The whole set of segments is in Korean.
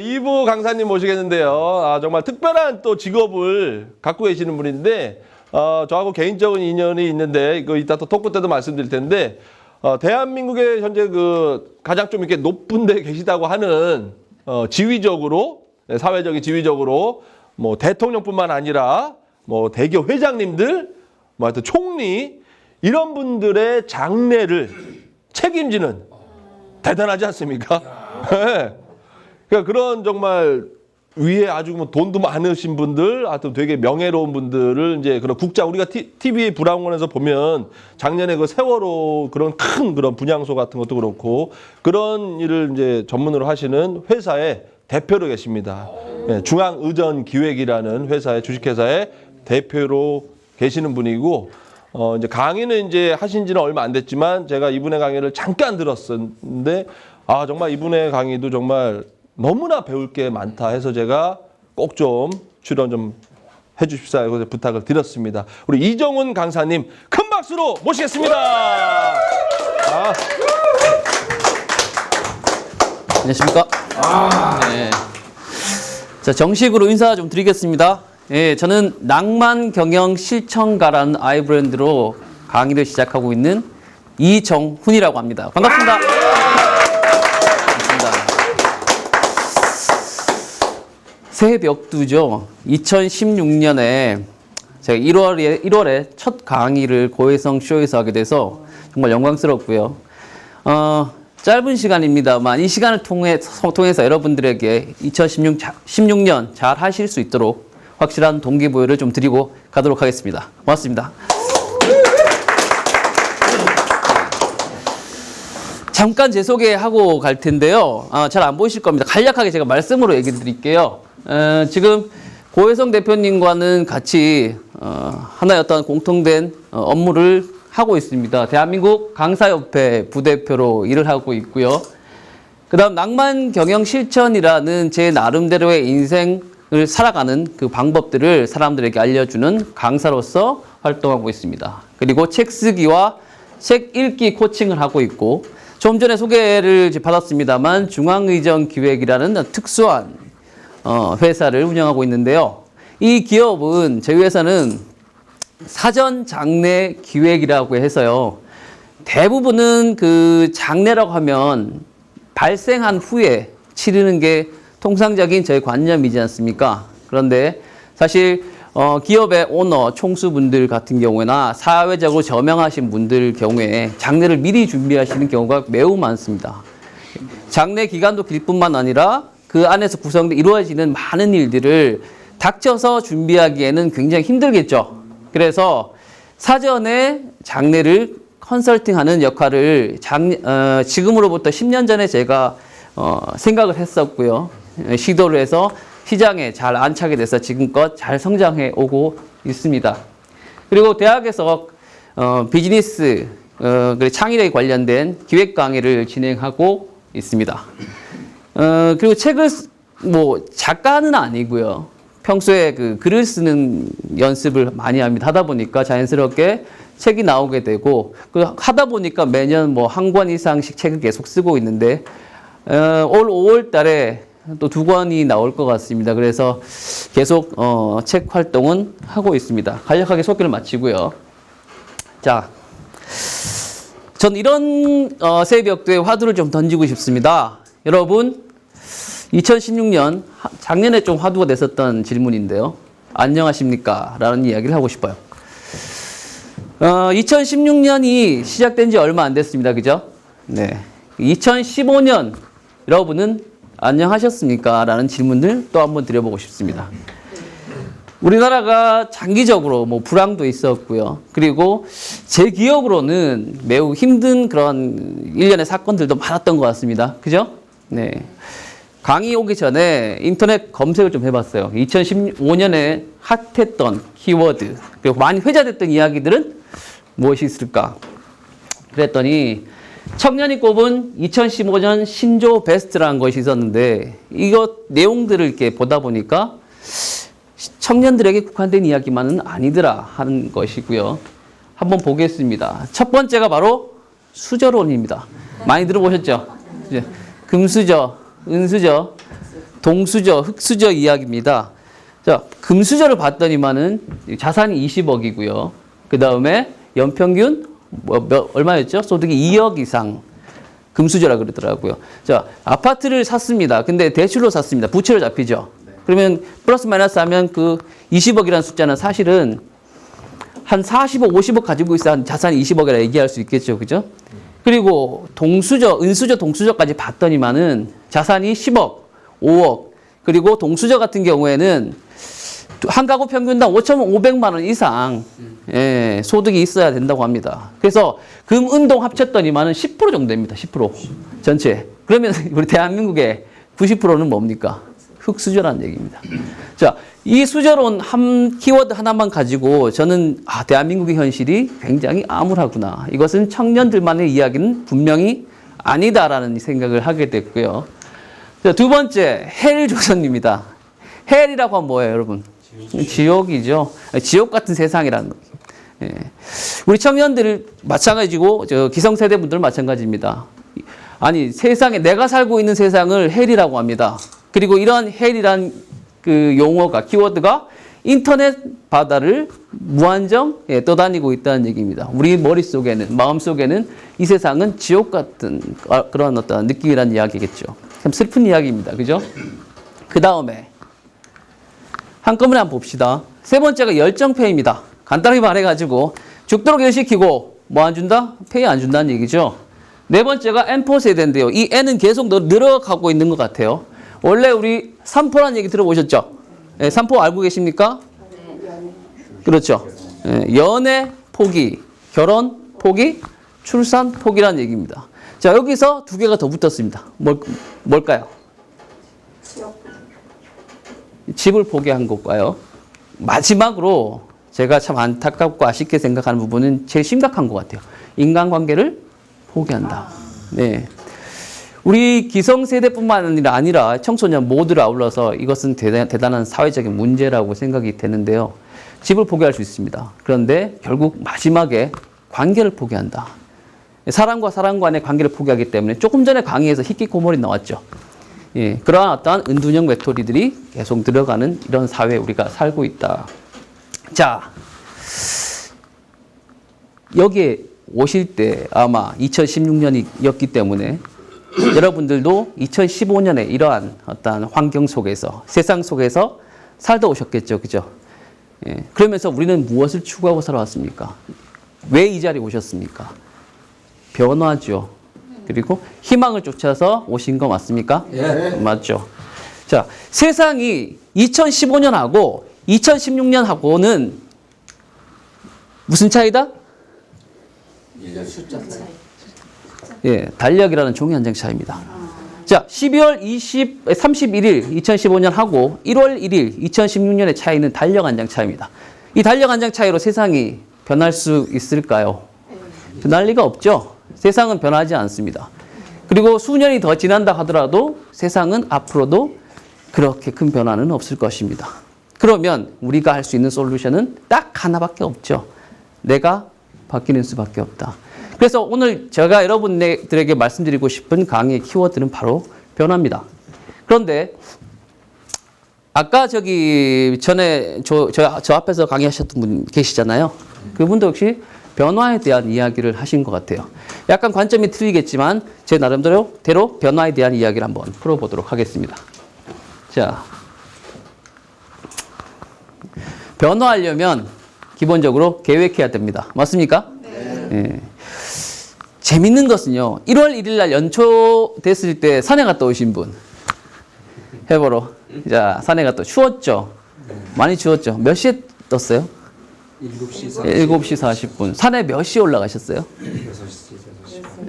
2부 강사님 모시겠는데요. 정말 특별한 또 직업을 갖고 계시는 분인데 저하고 개인적인 인연이 있는데 이거 이따 또 토크 때도 말씀드릴 텐데 대한민국의 현재 그 가장 좀 이렇게 높은 데 계시다고 하는 지위적으로 사회적인 지위적으로 뭐 대통령뿐만 아니라 뭐 대기업 회장님들 뭐 하여튼 총리 이런 분들의 장례를 책임지는 대단하지 않습니까? 네. 그러니까 그런 정말 위에 아주 뭐 돈도 많으신 분들, 하여튼 되게 명예로운 분들을 이제 그런 국장, 우리가 TV 브라운관에서 보면 작년에 그 세월호 그런 큰 그런 분향소 같은 것도 그렇고 그런 일을 이제 전문으로 하시는 회사의 대표로 계십니다. 네, 중앙의전기획이라는 회사의 주식회사의 대표로 계시는 분이고, 이제 강의는 이제 하신 지는 얼마 안 됐지만 제가 이분의 강의를 잠깐 들었었는데, 정말 이분의 강의도 정말 너무나 배울 게 많다 해서 제가 꼭 좀 출연 좀 해주십사 하고 부탁을 드렸습니다. 우리 이정훈 강사님 큰 박수로 모시겠습니다. 안녕하십니까? 네. 자, 정식으로 인사 좀 드리겠습니다. 예, 저는 낭만 경영 실천가라는 아이 브랜드로 강의를 시작하고 있는 이정훈이라고 합니다. 반갑습니다. 새해 벽두죠. 2016년에 제가 1월에 첫 강의를 고해성 쇼에서 하게 돼서 정말 영광스럽고요. 짧은 시간입니다만 이 시간을 통해서 여러분들에게 2016년 잘 하실 수 있도록 확실한 동기부여를 좀 드리고 가도록 하겠습니다. 고맙습니다. 잠깐 제 소개하고 갈 텐데요. 잘 안 보이실 겁니다. 간략하게 제가 말씀으로 얘기 드릴게요. 지금 고해성 대표님과는 같이 하나의 어떤 공통된 업무를 하고 있습니다. 대한민국 강사협회 부대표로 일을 하고 있고요. 그 다음 낭만 경영 실천이라는 제 나름대로의 인생을 살아가는 그 방법들을 사람들에게 알려주는 강사로서 활동하고 있습니다. 그리고 책 쓰기와 책 읽기 코칭을 하고 있고, 좀 전에 소개를 받았습니다만 중앙의전기획이라는 특수한 회사를 운영하고 있는데요. 이 기업은, 저희 회사는 사전 장례 기획이라고 해서요. 대부분은 그 장례라고 하면 발생한 후에 치르는 게 통상적인 저희 관념이지 않습니까? 그런데 사실 기업의 오너, 총수분들 같은 경우나 사회적으로 저명하신 분들 경우에 장례를 미리 준비하시는 경우가 매우 많습니다. 장례 기간도 길 뿐만 아니라 그 안에서 이루어지는 많은 일들을 닥쳐서 준비하기에는 굉장히 힘들겠죠. 그래서 사전에 장례를 컨설팅하는 역할을 지금으로부터 10년 전에 제가 생각을 했었고요. 시도를 해서 시장에 잘 안착이 돼서 지금껏 잘 성장해 오고 있습니다. 그리고 대학에서 비즈니스 그리고 창의력에 관련된 기획 강의를 진행하고 있습니다. 그리고 책을 작가는 아니고요. 평소에 그 글을 쓰는 연습을 많이 합니다. 하다 보니까 자연스럽게 책이 나오게 되고, 하다 보니까 매년 한 권 이상씩 책을 계속 쓰고 있는데, 올 5월 달에 또 2권이 나올 것 같습니다. 그래서 계속 책 활동은 하고 있습니다. 간략하게 소개를 마치고요. 자, 전 이런 새벽도에 화두를 좀 던지고 싶습니다. 여러분, 2016년 작년에 좀 화두가 됐었던 질문인데요. 안녕하십니까? 라는 이야기를 하고 싶어요. 2016년이 시작된 지 얼마 안 됐습니다. 그죠? 네. 2015년 여러분은 안녕하셨습니까? 라는 질문을 또 한번 드려보고 싶습니다. 우리나라가 장기적으로 불황도 있었고요. 그리고 제 기억으로는 매우 힘든 그런 일련의 사건들도 많았던 것 같습니다. 그죠? 네. 강의 오기 전에 인터넷 검색을 좀 해봤어요. 2015년에 핫했던 키워드, 그리고 많이 회자됐던 이야기들은 무엇이 있을까? 그랬더니 청년이 꼽은 2015년 신조 베스트라는 것이 있었는데, 이것 내용들을 이렇게 보다 보니까 청년들에게 국한된 이야기만은 아니더라 하는 것이고요. 한번 보겠습니다. 첫 번째가 바로 수저론입니다. 많이 들어보셨죠? 금수저, 은수저, 동수저, 흑수저 이야기입니다. 자, 금수저를 봤더니만은 자산이 20억이고요. 그 다음에 연평균 얼마였죠? 소득이 2억 이상. 금수저라 그러더라고요. 자, 아파트를 샀습니다. 근데 대출로 샀습니다. 부채로 잡히죠. 그러면 플러스 마이너스 하면 그 20억이라는 숫자는 사실은 한 40억, 50억 가지고 있어야 한 자산이 20억이라 얘기할 수 있겠죠. 그죠? 그리고 동수저, 은수저, 동수저까지 봤더니만은 자산이 10억, 5억, 그리고 동수저 같은 경우에는 한 가구 평균당 5,500만 원 이상 예, 소득이 있어야 된다고 합니다. 그래서 금, 은, 동 합쳤더니만은 10% 정도 됩니다. 10% 전체. 그러면 우리 대한민국의 90%는 뭡니까? 흑수저라는 얘기입니다. 자, 이 수저론 한 키워드 하나만 가지고 저는 대한민국의 현실이 굉장히 암울하구나. 이것은 청년들만의 이야기는 분명히 아니다라는 생각을 하게 됐고요. 자, 두 번째, 헬조선입니다. 헬이라고 하면 뭐예요, 여러분? 지옥이죠. 지옥 같은 세상이라는 거죠. 예. 우리 청년들 마찬가지고 기성세대 분들 마찬가지입니다. 아니 세상에 내가 살고 있는 세상을 헬이라고 합니다. 그리고 이런 헬이란 그 용어가 키워드가 인터넷 바다를 무한정 떠다니고 있다는 얘기입니다. 우리 머릿속에는 마음속에는 이 세상은 지옥 같은 그런 어떤 느낌이라는 이야기겠죠. 참 슬픈 이야기입니다. 그죠? 그 다음에 한꺼번에 한번 봅시다. 세 번째가 열정페이입니다. 간단하게 말해가지고 죽도록 일 시키고 뭐 안 준다? 페이 안 준다는 얘기죠. 네 번째가 M4 세대인데요. 이 N은 계속 늘어가고 있는 것 같아요. 원래 우리 3포라는 얘기 들어보셨죠? 네, 3포 알고 계십니까? 그렇죠. 네, 연애 포기, 결혼 포기, 출산 포기라는 얘기입니다. 자, 여기서 두 개가 더 붙었습니다. 뭘까요? 집을 포기한 것과요. 마지막으로 제가 참 안타깝고 아쉽게 생각하는 부분은 제일 심각한 것 같아요. 인간관계를 포기한다. 네. 우리 기성세대뿐만 아니라 청소년 모두를 아울러서 이것은 대단한 사회적인 문제라고 생각이 되는데요. 집을 포기할 수 있습니다. 그런데 결국 마지막에 관계를 포기한다. 사람과 사람 간의 관계를 포기하기 때문에 조금 전에 강의에서 히키코모리 나왔죠. 예, 그러한 어떠한 은둔형 외톨이들이 계속 들어가는 이런 사회에 우리가 살고 있다. 자, 여기에 오실 때 아마 2016년이었기 때문에 여러분들도 2015년에 이러한 어떠한 환경 속에서, 세상 속에서 살다 오셨겠죠. 그죠? 예, 그러면서 우리는 무엇을 추구하고 살아왔습니까? 왜 이 자리에 오셨습니까? 변화죠. 그리고 희망을 쫓아서 오신 거 맞습니까? 예. 맞죠. 자, 세상이 2015년하고 2016년하고는 무슨 차이다? 숫자 차이. 예, 달력이라는 종이 한 장 차이입니다. 자, 12월 31일 2015년하고 1월 1일 2016년의 차이는 달력 한 장 차이입니다. 이 달력 한 장 차이로 세상이 변할 수 있을까요? 변할 리가 없죠. 세상은 변하지 않습니다. 그리고 수년이 더 지난다 하더라도 세상은 앞으로도 그렇게 큰 변화는 없을 것입니다. 그러면 우리가 할 수 있는 솔루션은 딱 하나밖에 없죠. 내가 바뀌는 수밖에 없다. 그래서 오늘 제가 여러분들에게 말씀드리고 싶은 강의의 키워드는 바로 변화입니다. 그런데 아까 전에 저 앞에서 강의하셨던 분 계시잖아요. 그분도 역시 변화에 대한 이야기를 하신 것 같아요. 약간 관점이 틀리겠지만 제 나름대로 변화에 대한 이야기를 한번 풀어보도록 하겠습니다. 자, 변화하려면 기본적으로 계획해야 됩니다. 맞습니까? 네. 예. 재밌는 것은요. 1월 1일 날 연초 됐을 때 산에 갔다 오신 분 해보러. 자, 산에 갔다 추웠죠? 많이 추웠죠? 몇 시에 떴어요? 7시 40분. 산에 몇 시에 올라가셨어요? 6시.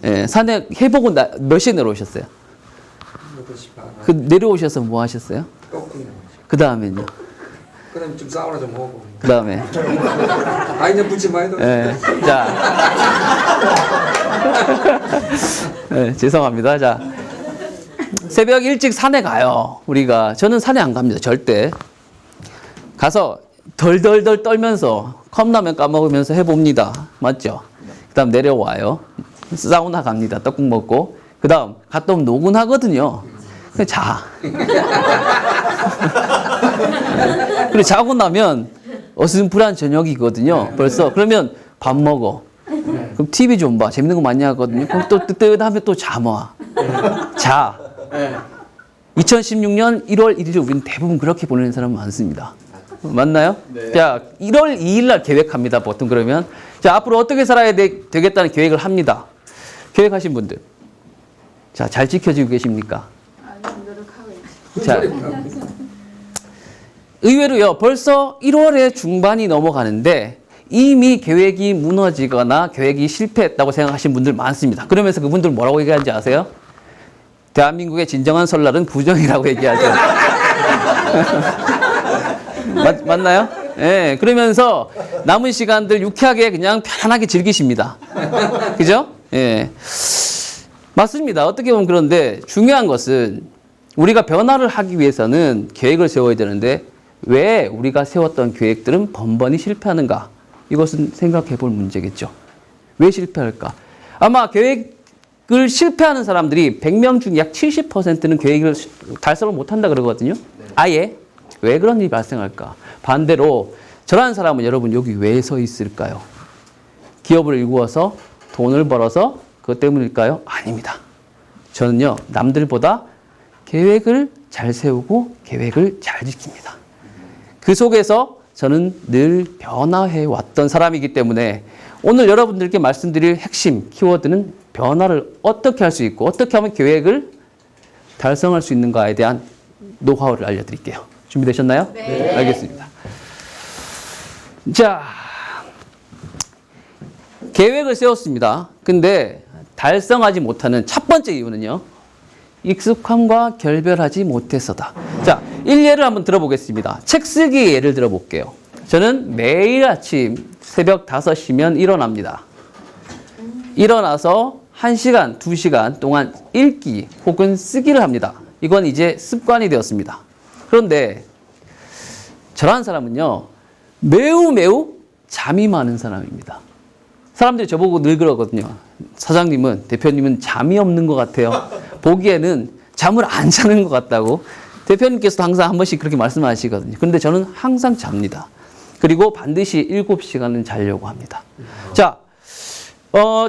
예, 산에 해보고 몇 시에 내려오셨어요? 8시 반. 그 내려오셔서 뭐 하셨어요? 그 다음에는요? 그럼 좀 사우나 좀 하고. 그 다음에. 아, 이제 묻지 마요. 예, 자. 네, 죄송합니다. 자. 새벽 일찍 산에 가요. 우리가. 저는 산에 안 갑니다. 절대. 가서 덜덜덜 떨면서 컵라면 까먹으면서 해봅니다. 맞죠? 그 다음 내려와요. 사우나 갑니다. 떡국 먹고. 그 다음 갔다 오면 노곤하거든요. 그냥 자. 그리고 자고 나면 어슴푸레한 저녁이거든요. 벌써. 그러면 밥 먹어. 그럼 TV 좀 봐. 재밌는 거 많이 하거든요. 그럼 또 뜨뜻하면 또 잠아. 자. 2016년 1월 1일에 우리는 대부분 그렇게 보내는 사람 많습니다. 맞나요? 자, 1월 2일 날 계획합니다. 보통 그러면. 자, 앞으로 어떻게 살아야 되겠다는 계획을 합니다. 계획하신 분들. 자, 잘 지켜지고 계십니까? 자, 의외로요, 벌써 1월의 중반이 넘어가는데 이미 계획이 무너지거나 계획이 실패했다고 생각하시는 분들 많습니다. 그러면서 그분들 뭐라고 얘기하는지 아세요? 대한민국의 진정한 설날은 부정이라고 얘기하죠. 맞나요? 예, 그러면서 남은 시간들 유쾌하게 그냥 편안하게 즐기십니다. 그죠? 예. 맞습니다. 어떻게 보면 그런데 중요한 것은 우리가 변화를 하기 위해서는 계획을 세워야 되는데 왜 우리가 세웠던 계획들은 번번이 실패하는가? 이것은 생각해 볼 문제겠죠. 왜 실패할까? 아마 계획을 실패하는 사람들이 100명 중 약 70%는 계획을 달성을 못한다 그러거든요. 아예. 왜 그런 일이 발생할까? 반대로 저라는 사람은 여러분 여기 왜 서 있을까요? 기업을 일구어서 돈을 벌어서 그것 때문일까요? 아닙니다. 저는요, 남들보다 계획을 잘 세우고 계획을 잘 지킵니다. 그 속에서 저는 늘 변화해 왔던 사람이기 때문에 오늘 여러분들께 말씀드릴 핵심 키워드는 변화를 어떻게 할 수 있고 어떻게 하면 계획을 달성할 수 있는가에 대한 노하우를 알려드릴게요. 준비되셨나요? 네. 알겠습니다. 자, 계획을 세웠습니다. 근데 달성하지 못하는 첫 번째 이유는요, 익숙함과 결별하지 못해서다. 자, 일례를 한번 들어보겠습니다. 책 쓰기 예를 들어볼게요. 저는 매일 아침 새벽 5시면 일어납니다. 일어나서 1시간, 2시간 동안 읽기 혹은 쓰기를 합니다. 이건 이제 습관이 되었습니다. 그런데 저라는 사람은요, 매우 잠이 많은 사람입니다. 사람들이 저보고 늘 그러거든요. 사장님은, 대표님은 잠이 없는 것 같아요. 보기에는 잠을 안 자는 것 같다고. 대표님께서도 항상 한 번씩 그렇게 말씀하시거든요. 그런데 저는 항상 잡니다. 그리고 반드시 7시간은 자려고 합니다. 자,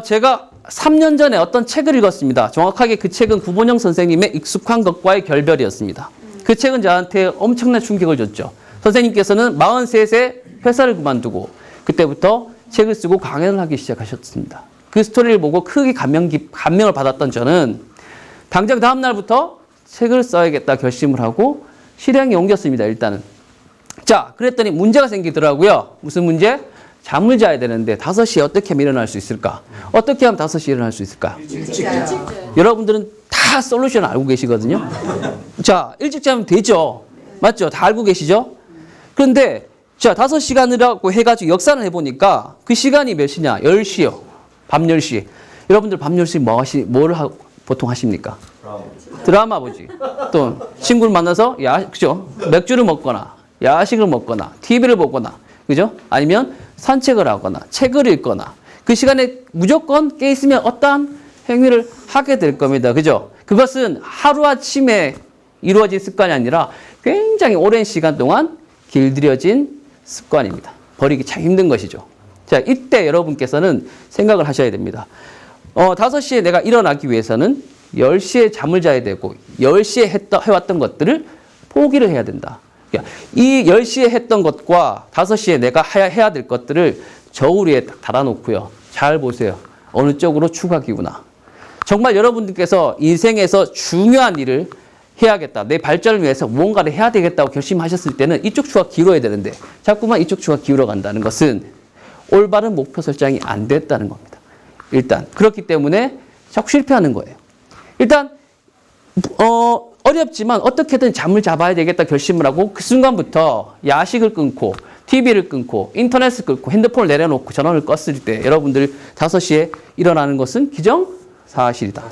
제가 3년 전에 어떤 책을 읽었습니다. 정확하게 그 책은 구본영 선생님의 익숙한 것과의 결별이었습니다. 그 책은 저한테 엄청난 충격을 줬죠. 선생님께서는 43세 회사를 그만두고 그때부터 책을 쓰고 강연을 하기 시작하셨습니다. 그 스토리를 보고 크게 감명을 받았던 저는 당장 다음 날부터 책을 써야겠다 결심을 하고 실행에 옮겼습니다. 일단은. 자, 그랬더니 문제가 생기더라고요. 무슨 문제? 잠을 자야 되는데 5시에 어떻게 하면 일어날 수 있을까? 어떻게 하면 5시에 일어날 수 있을까? 일찍 여러분들은 다 솔루션 알고 계시거든요. 자, 일찍 자면 되죠. 맞죠? 다 알고 계시죠? 그런데 자, 5시간이라고 해가지고 역산을 해보니까 그 시간이 몇 시냐? 10시요. 밤 10시. 여러분들 밤 10시 보통 하십니까? 드라마 보지. 또 친구를 만나서 그죠? 맥주를 먹거나 야식을 먹거나 TV를 보거나 그죠? 아니면 산책을 하거나 책을 읽거나 그 시간에 무조건 깨 있으면 어떠한 행위를 하게 될 겁니다. 그죠? 그것은 하루아침에 이루어진 습관이 아니라 굉장히 오랜 시간 동안 길들여진 습관입니다. 버리기 참 힘든 것이죠. 자, 이때 여러분께서는 생각을 하셔야 됩니다. 5시에 내가 일어나기 위해서는 10시에 잠을 자야 되고 10시에 해왔던 것들을 포기를 해야 된다. 이 10시에 했던 것과 5시에 내가 해야 될 것들을 저울 위에 딱 달아놓고요. 잘 보세요. 어느 쪽으로 추가기구나. 정말 여러분들께서 인생에서 중요한 일을 해야겠다. 내 발전을 위해서 무언가를 해야 되겠다고 결심하셨을 때는 이쪽 추가 기울어야 되는데 자꾸만 이쪽 추가 기울어 간다는 것은 올바른 목표 설정이 안 됐다는 겁니다. 일단 그렇기 때문에 자꾸 실패하는 거예요. 일단 어렵지만 어떻게든 잠을 잡아야 되겠다 결심을 하고 그 순간부터 야식을 끊고 TV를 끊고 인터넷을 끊고 핸드폰을 내려놓고 전원을 껐을 때 여러분들 5시에 일어나는 것은 기정사실이다.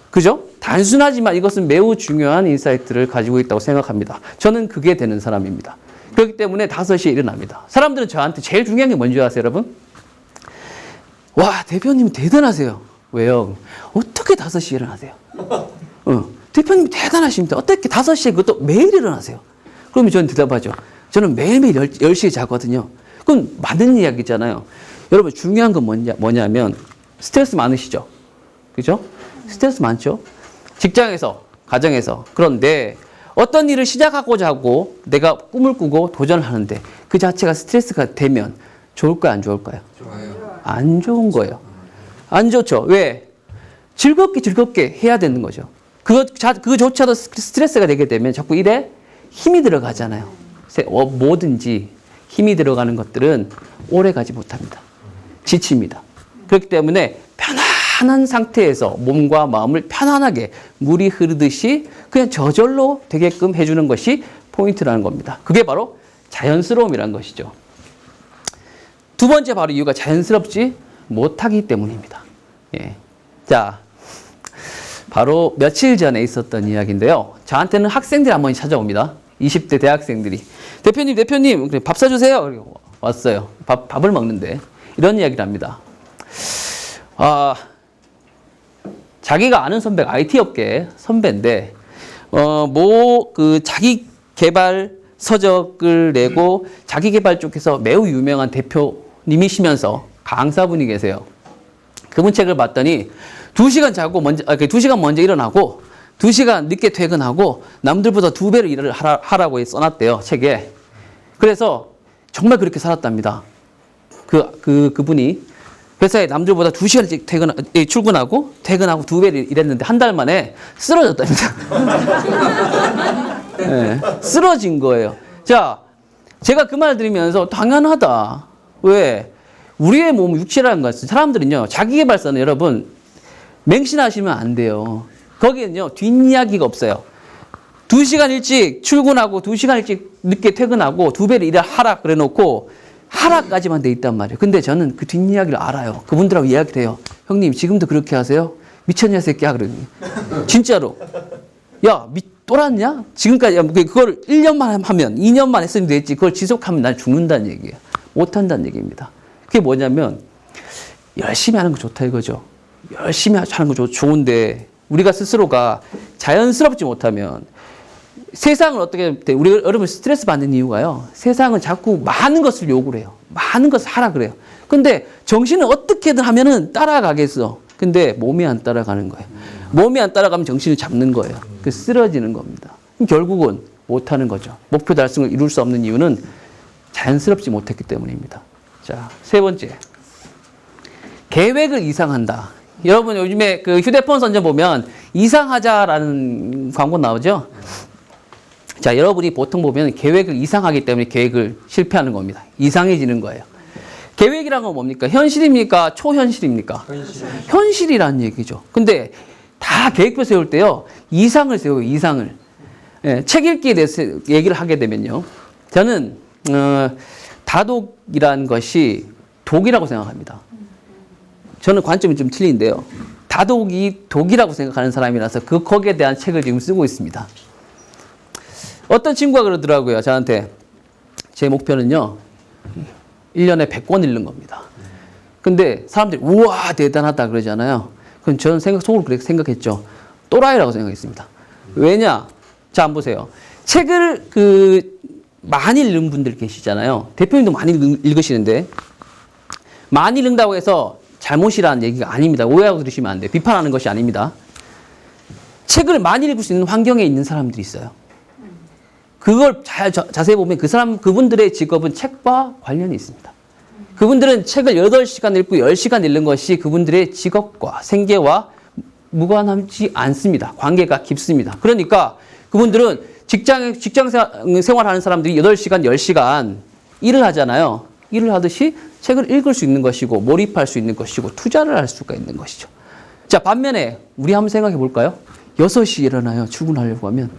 그죠? 단순하지만 이것은 매우 중요한 인사이트를 가지고 있다고 생각합니다. 저는 그게 되는 사람입니다. 그렇기 때문에 5시에 일어납니다. 사람들은 저한테 제일 중요한 게 뭔지 아세요, 여러분? 와, 대표님 대단하세요. 왜요? 어떻게 5시에 일어나세요? 대표님 대단하십니다. 어떻게 5시에 그것도 매일 일어나세요? 그러면 저는 대답하죠. 저는 매일매일 10시에 자거든요. 그건 맞는 이야기잖아요. 여러분 중요한 건 뭐냐면 스트레스 많으시죠? 그죠? 스트레스 많죠? 직장에서, 가정에서. 그런데 어떤 일을 시작하고자 하고 내가 꿈을 꾸고 도전을 하는데 그 자체가 스트레스가 되면 좋을까요? 안 좋을까요? 좋아요. 안 좋은 거예요. 안 좋죠. 왜? 즐겁게 해야 되는 거죠. 그조차도 스트레스가 되게 되면 자꾸 일에 힘이 들어가잖아요. 뭐든지 힘이 들어가는 것들은 오래 가지 못합니다. 지칩니다. 그렇기 때문에 편안한 상태에서 몸과 마음을 편안하게 물이 흐르듯이 그냥 저절로 되게끔 해주는 것이 포인트라는 겁니다. 그게 바로 자연스러움이라는 것이죠. 두 번째 바로 이유가 자연스럽지 못하기 때문입니다. 예. 자, 바로 며칠 전에 있었던 이야기인데요. 저한테는 학생들이 한 번 찾아옵니다. 20대 대학생들이. 대표님, 밥 사주세요. 그리고 왔어요. 밥을 먹는데. 이런 이야기를 합니다. 자기가 아는 선배가 IT 업계 선배인데, 자기 개발 서적을 내고 자기 개발 쪽에서 매우 유명한 대표님이시면서 강사분이 계세요. 그분 책을 봤더니 2시간 자고 2시간 먼저 일어나고 2시간 늦게 퇴근하고 남들보다 2배를 일을 하라고 써놨대요, 책에. 그래서 정말 그렇게 살았답니다. 그분이 회사에 남들보다 2시간 일찍 출근하고 퇴근하고 2배를 일했는데 한 달 만에 쓰러졌답니다. 네, 쓰러진 거예요. 자, 제가 그 말 들으면서 당연하다. 왜? 우리의 몸, 육체라는 것은 사람들은요, 자기계발서는 여러분, 맹신하시면 안 돼요. 거기는요, 뒷이야기가 없어요. 2시간 일찍 출근하고 2시간 일찍 늦게 퇴근하고 2배를 일을 하라 그래 놓고 하라까지만 돼 있단 말이에요. 근데 저는 그 뒷이야기를 알아요. 그분들하고 이야기를 해요. 형님, 지금도 그렇게 하세요? 미쳤냐, 새끼야? 그러더니. 진짜로. 야, 또랐냐? 지금까지, 그걸 1년만 하면, 2년만 했으면 됐지. 그걸 지속하면 난 죽는다는 얘기예요. 못한다는 얘기입니다. 그게 뭐냐면, 열심히 하는 거 좋다 이거죠. 열심히 하는 거 좋은데, 우리가 스스로가 자연스럽지 못하면, 세상을 어떻게, 우리 여러분 스트레스 받는 이유가요. 세상은 자꾸 많은 것을 요구를 해요. 많은 것을 하라 그래요. 근데 정신은 어떻게든 하면은 따라가겠어. 근데 몸이 안 따라가는 거예요. 몸이 안 따라가면 정신을 잡는 거예요. 그 쓰러지는 겁니다. 결국은 못하는 거죠. 목표 달성을 이룰 수 없는 이유는 자연스럽지 못했기 때문입니다. 자, 세 번째. 계획을 이상한다. 여러분 요즘에 그 휴대폰 선전 보면 이상하자라는 광고 나오죠? 자, 여러분이 보통 보면 계획을 이상하기 때문에 계획을 실패하는 겁니다. 이상해지는 거예요. 계획이란 건 뭡니까? 현실입니까? 초현실입니까? 현실이라는 얘기죠. 근데 다 계획표 세울 때요, 이상을 세워요, 이상을. 예, 책 읽기에 대해서 얘기를 하게 되면요. 저는, 다독이란 것이 독이라고 생각합니다. 저는 관점이 좀 틀린데요. 다독이 독이라고 생각하는 사람이라서 거기에 대한 책을 지금 쓰고 있습니다. 어떤 친구가 그러더라고요, 저한테. 제 목표는요, 1년에 100권 읽는 겁니다. 근데 사람들이, 우와, 대단하다 그러잖아요. 그럼 저는 속으로 그렇게 생각했죠. 또라이라고 생각했습니다. 왜냐? 자, 한번 보세요. 책을 많이 읽는 분들 계시잖아요. 대표님도 많이 읽으시는데, 많이 읽는다고 해서 잘못이라는 얘기가 아닙니다. 오해하고 들으시면 안 돼요. 비판하는 것이 아닙니다. 책을 많이 읽을 수 있는 환경에 있는 사람들이 있어요. 그걸 자세히 보면 그분들의 직업은 책과 관련이 있습니다. 그분들은 책을 8시간 읽고 10시간 읽는 것이 그분들의 직업과 생계와 무관하지 않습니다. 관계가 깊습니다. 그러니까 그분들은 직장 생활하는 사람들이 8시간, 10시간 일을 하잖아요. 일을 하듯이 책을 읽을 수 있는 것이고 몰입할 수 있는 것이고 투자를 할 수가 있는 것이죠. 자, 반면에 우리 한번 생각해 볼까요? 6시에 일어나요. 출근하려고 하면.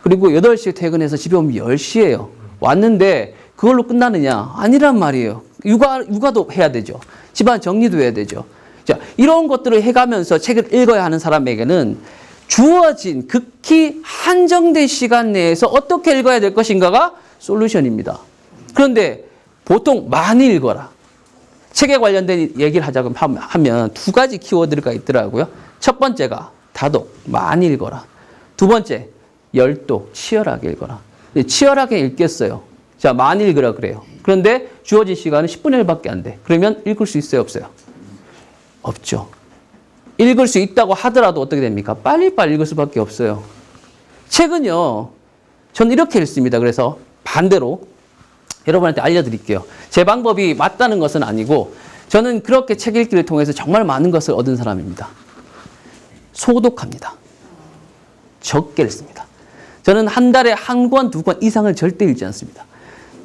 그리고 8시에 퇴근해서 집에 오면 10시예요. 왔는데 그걸로 끝나느냐? 아니란 말이에요. 육아도 해야 되죠. 집안 정리도 해야 되죠. 자, 이런 것들을 해가면서 책을 읽어야 하는 사람에게는 주어진 극히 한정된 시간 내에서 어떻게 읽어야 될 것인가가 솔루션입니다. 그런데 보통 많이 읽어라. 책에 관련된 얘기를 하자고 하면 2가지 키워드가 있더라고요. 첫 번째가 다독, 많이 읽어라. 두 번째, 열독, 치열하게 읽어라. 치열하게 읽겠어요. 자, 많이 읽으라 그래요. 그런데 주어진 시간은 10분의 1밖에 안 돼. 그러면 읽을 수 있어요, 없어요? 없죠. 읽을 수 있다고 하더라도 어떻게 됩니까? 빨리빨리 읽을 수밖에 없어요. 책은요, 저는 이렇게 읽습니다. 그래서 반대로 여러분한테 알려드릴게요. 제 방법이 맞다는 것은 아니고 저는 그렇게 책 읽기를 통해서 정말 많은 것을 얻은 사람입니다. 소독합니다. 적게 읽습니다. 저는 한 달에 한 권, 두 권 이상을 절대 읽지 않습니다.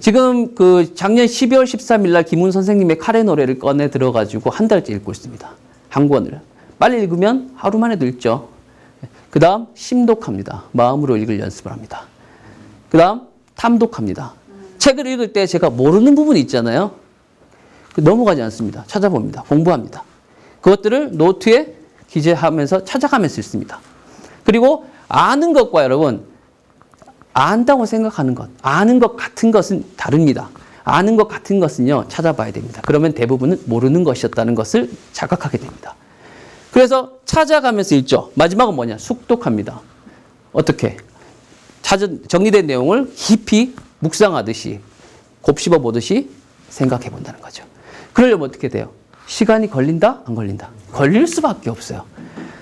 지금 그 작년 12월 13일 날 김훈 선생님의 카레 노래를 꺼내 들어가지고 한 달째 읽고 있습니다. 한 권을. 빨리 읽으면 하루 만에도 읽죠. 그 다음 심독합니다. 마음으로 읽을 연습을 합니다. 그 다음 탐독합니다. 책을 읽을 때 제가 모르는 부분이 있잖아요. 넘어가지 않습니다. 찾아봅니다. 공부합니다. 그것들을 노트에 기재하면서 찾아가면서 읽습니다. 그리고 아는 것과 여러분, 안다고 생각하는 것, 아는 것 같은 것은 다릅니다. 아는 것 같은 것은요, 찾아봐야 됩니다. 그러면 대부분은 모르는 것이었다는 것을 자각하게 됩니다. 그래서 찾아가면서 읽죠. 마지막은 뭐냐? 숙독합니다. 어떻게? 정리된 내용을 깊이 묵상하듯이, 곱씹어 보듯이 생각해 본다는 거죠. 그러려면 어떻게 돼요? 시간이 걸린다? 안 걸린다? 걸릴 수밖에 없어요.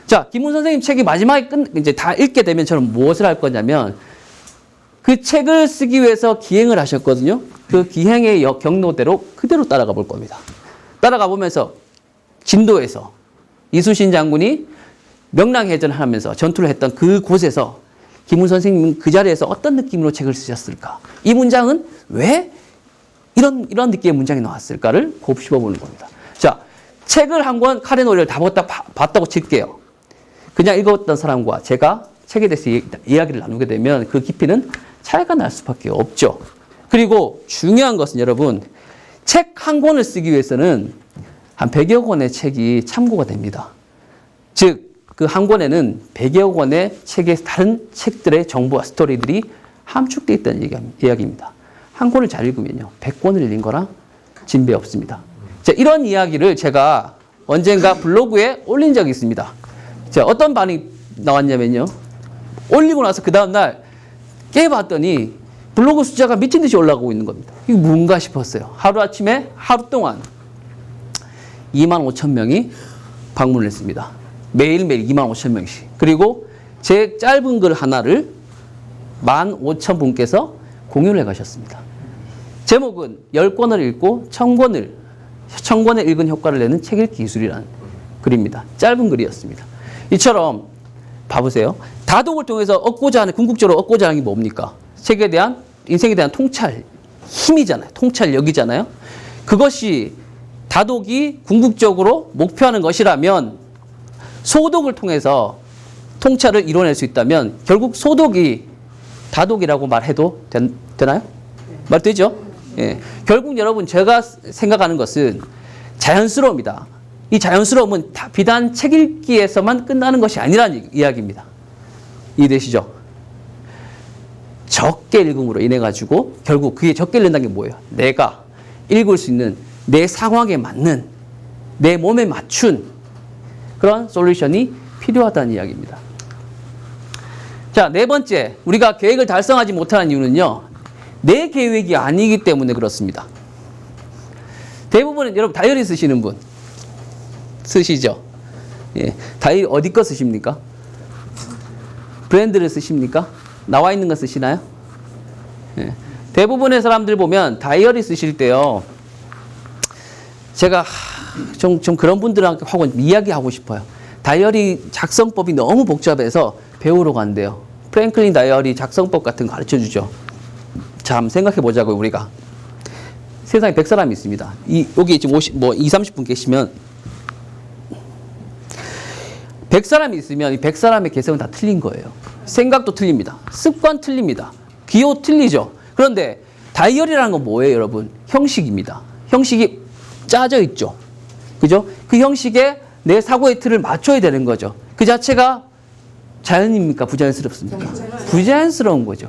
자, 김훈 선생님 책이 마지막에 이제 다 읽게 되면 저는 무엇을 할 거냐면, 그 책을 쓰기 위해서 기행을 하셨거든요. 그 기행의 경로대로 그대로 따라가 볼 겁니다. 따라가 보면서 진도에서 이순신 장군이 명랑해전을 하면서 전투를 했던 그 곳에서 김훈 선생님은 그 자리에서 어떤 느낌으로 책을 쓰셨을까? 이 문장은 왜 이런 느낌의 문장이 나왔을까를 곱씹어 보는 겁니다. 자, 책을 한 권 카레 노래를 다 봤다고 칠게요. 그냥 읽었던 사람과 제가 책에 대해서 이야기를 나누게 되면 그 깊이는 차이가 날 수밖에 없죠. 그리고 중요한 것은 여러분, 책 한 권을 쓰기 위해서는 한 100여 권의 책이 참고가 됩니다. 즉, 그 한 권에는 100여 권의 책의 다른 책들의 정보와 스토리들이 함축되어 있다는 이야기입니다. 한 권을 잘 읽으면요, 100권을 읽은 거랑 진배 없습니다. 자, 이런 이야기를 제가 언젠가 블로그에 올린 적이 있습니다. 자, 어떤 반응이 나왔냐면요, 올리고 나서 그 다음날 깨봤더니 블로그 숫자가 미친 듯이 올라가고 있는 겁니다. 이게 뭔가 싶었어요. 하루아침에 하루 동안 25,000명이 방문을 했습니다. 매일매일 25,000명씩. 그리고 제 짧은 글 하나를 15,000분께서 공유를 해 가셨습니다. 제목은 10권을 읽고 1000권을 읽은 효과를 내는 책 읽기 기술이라는 글입니다. 짧은 글이었습니다. 이처럼 봐보세요. 다독을 통해서 얻고자 하는, 궁극적으로 얻고자 하는 게 뭡니까? 책에 대한, 인생에 대한 통찰, 힘이잖아요. 통찰력이잖아요. 그것이 다독이 궁극적으로 목표하는 것이라면 소독을 통해서 통찰을 이뤄낼 수 있다면 결국 소독이 다독이라고 말해도 되나요? 말되죠? 예. 결국 여러분, 제가 생각하는 것은 자연스러움이다. 이 자연스러움은 비단 책 읽기에서만 끝나는 것이 아니라는 이야기입니다. 이해되시죠? 적게 읽음으로 인해 가지고 결국 그게 적게 읽는다는 게 뭐예요? 내가 읽을 수 있는 내 상황에 맞는, 내 몸에 맞춘 그런 솔루션이 필요하다는 이야기입니다. 자, 네 번째, 우리가 계획을 달성하지 못하는 이유는요, 내 계획이 아니기 때문에 그렇습니다. 대부분은 여러분 다이어리 쓰시는 분 쓰시죠? 예. 다이어리 어디 거 쓰십니까? 브랜드를 쓰십니까? 나와 있는 거 쓰시나요? 예. 대부분의 사람들 보면 다이어리 쓰실 때요, 제가 좀 그런 분들하고 이야기하고 싶어요. 다이어리 작성법이 너무 복잡해서 배우러 간대요. 프랭클린 다이어리 작성법 같은 거 가르쳐 주죠. 자, 한번 생각해 보자고요, 우리가. 세상에 100사람이 있습니다. 여기 지금 20, 30분 계시면 100사람이 있으면 이 100사람의 개성은 다 틀린 거예요. 생각도 틀립니다. 습관 틀립니다. 기호 틀리죠. 그런데 다이어리라는 건 뭐예요, 여러분? 형식입니다. 형식이 짜져 있죠. 그죠? 그 형식에 내 사고의 틀을 맞춰야 되는 거죠. 그 자체가 자연입니까? 부자연스럽습니까? 부자연스러운 거죠.